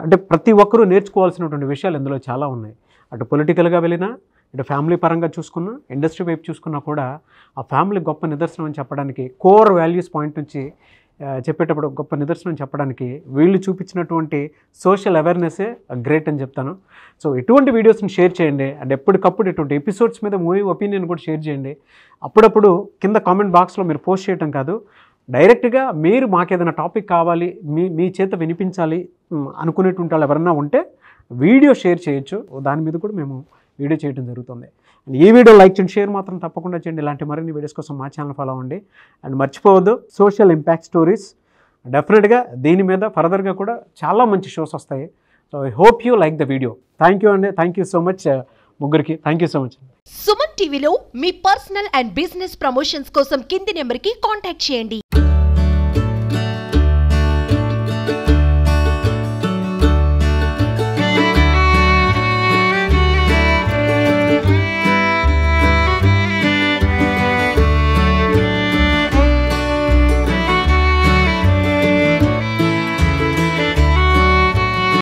అంటే ప్రతి ఒక్కరూ నేర్చుకోవాల్సినటువంటి విషయాలు ఇందులో చాలా ఉన్నాయి. అటు పొలిటికల్గా వెళ్ళినా, ఇటు ఫ్యామిలీ పరంగా చూసుకున్నా, ఇండస్ట్రీ వైపు చూసుకున్నా కూడా ఆ ఫ్యామిలీ గొప్ప నిదర్శనం అని చెప్పడానికి, కోర్ వాల్యూస్ పాయింట్ నుంచి చెప్పేటప్పుడు గొప్ప నిదర్శనం చెప్పడానికి వీళ్ళు చూపించినటువంటి సోషల్ అవేర్నెస్సే గ్రేట్ అని చెప్తాను. సో ఇటువంటి వీడియోస్ని షేర్ చేయండి. అండ్ ఎప్పటికప్పుడు ఇటువంటి ఎపిసోడ్స్ మీద మూవీ ఒపీనియన్ కూడా షేర్ చేయండి. అప్పుడప్పుడు కింద కామెంట్ బాక్స్లో మీరు పోస్ట్ చేయడం కాదు, డైరెక్ట్గా మీరు మాకేదైనా టాపిక్ కావాలి, మీ చేత వినిపించాలి అనుకునేటువంటి వాళ్ళు ఎవరన్నా ఉంటే వీడియో షేర్ చేయొచ్చు. దాని మీద కూడా మేము వీడియో చేయడం జరుగుతుంది. అండ్ ఈ వీడియో లైక్ చేయండి, షేర్ మాత్రం తప్పకుండా చేయండి. ఇలాంటి మరిన్ని వీడియోస్ కోసం మా ఛానల్ ఫాలో అవ్వండి. అండ్ మర్చిపోవద్దు, సోషల్ ఇంపాక్ట్ స్టోరీస్ డెఫినెట్గా దీని మీద ఫర్దర్గా కూడా చాలా మంచి షోస్ వస్తాయి. So I hope you like the video. Thank you అండి, థ్యాంక్ యూ సో మచ్ ముగ్గురికి. Thank you so much. Suman టీవీలో మీ పర్సనల్ అండ్ బిజినెస్ ప్రమోషన్స్ కోసం కింది నెంబర్కి కాంటాక్ట్ చేయండి.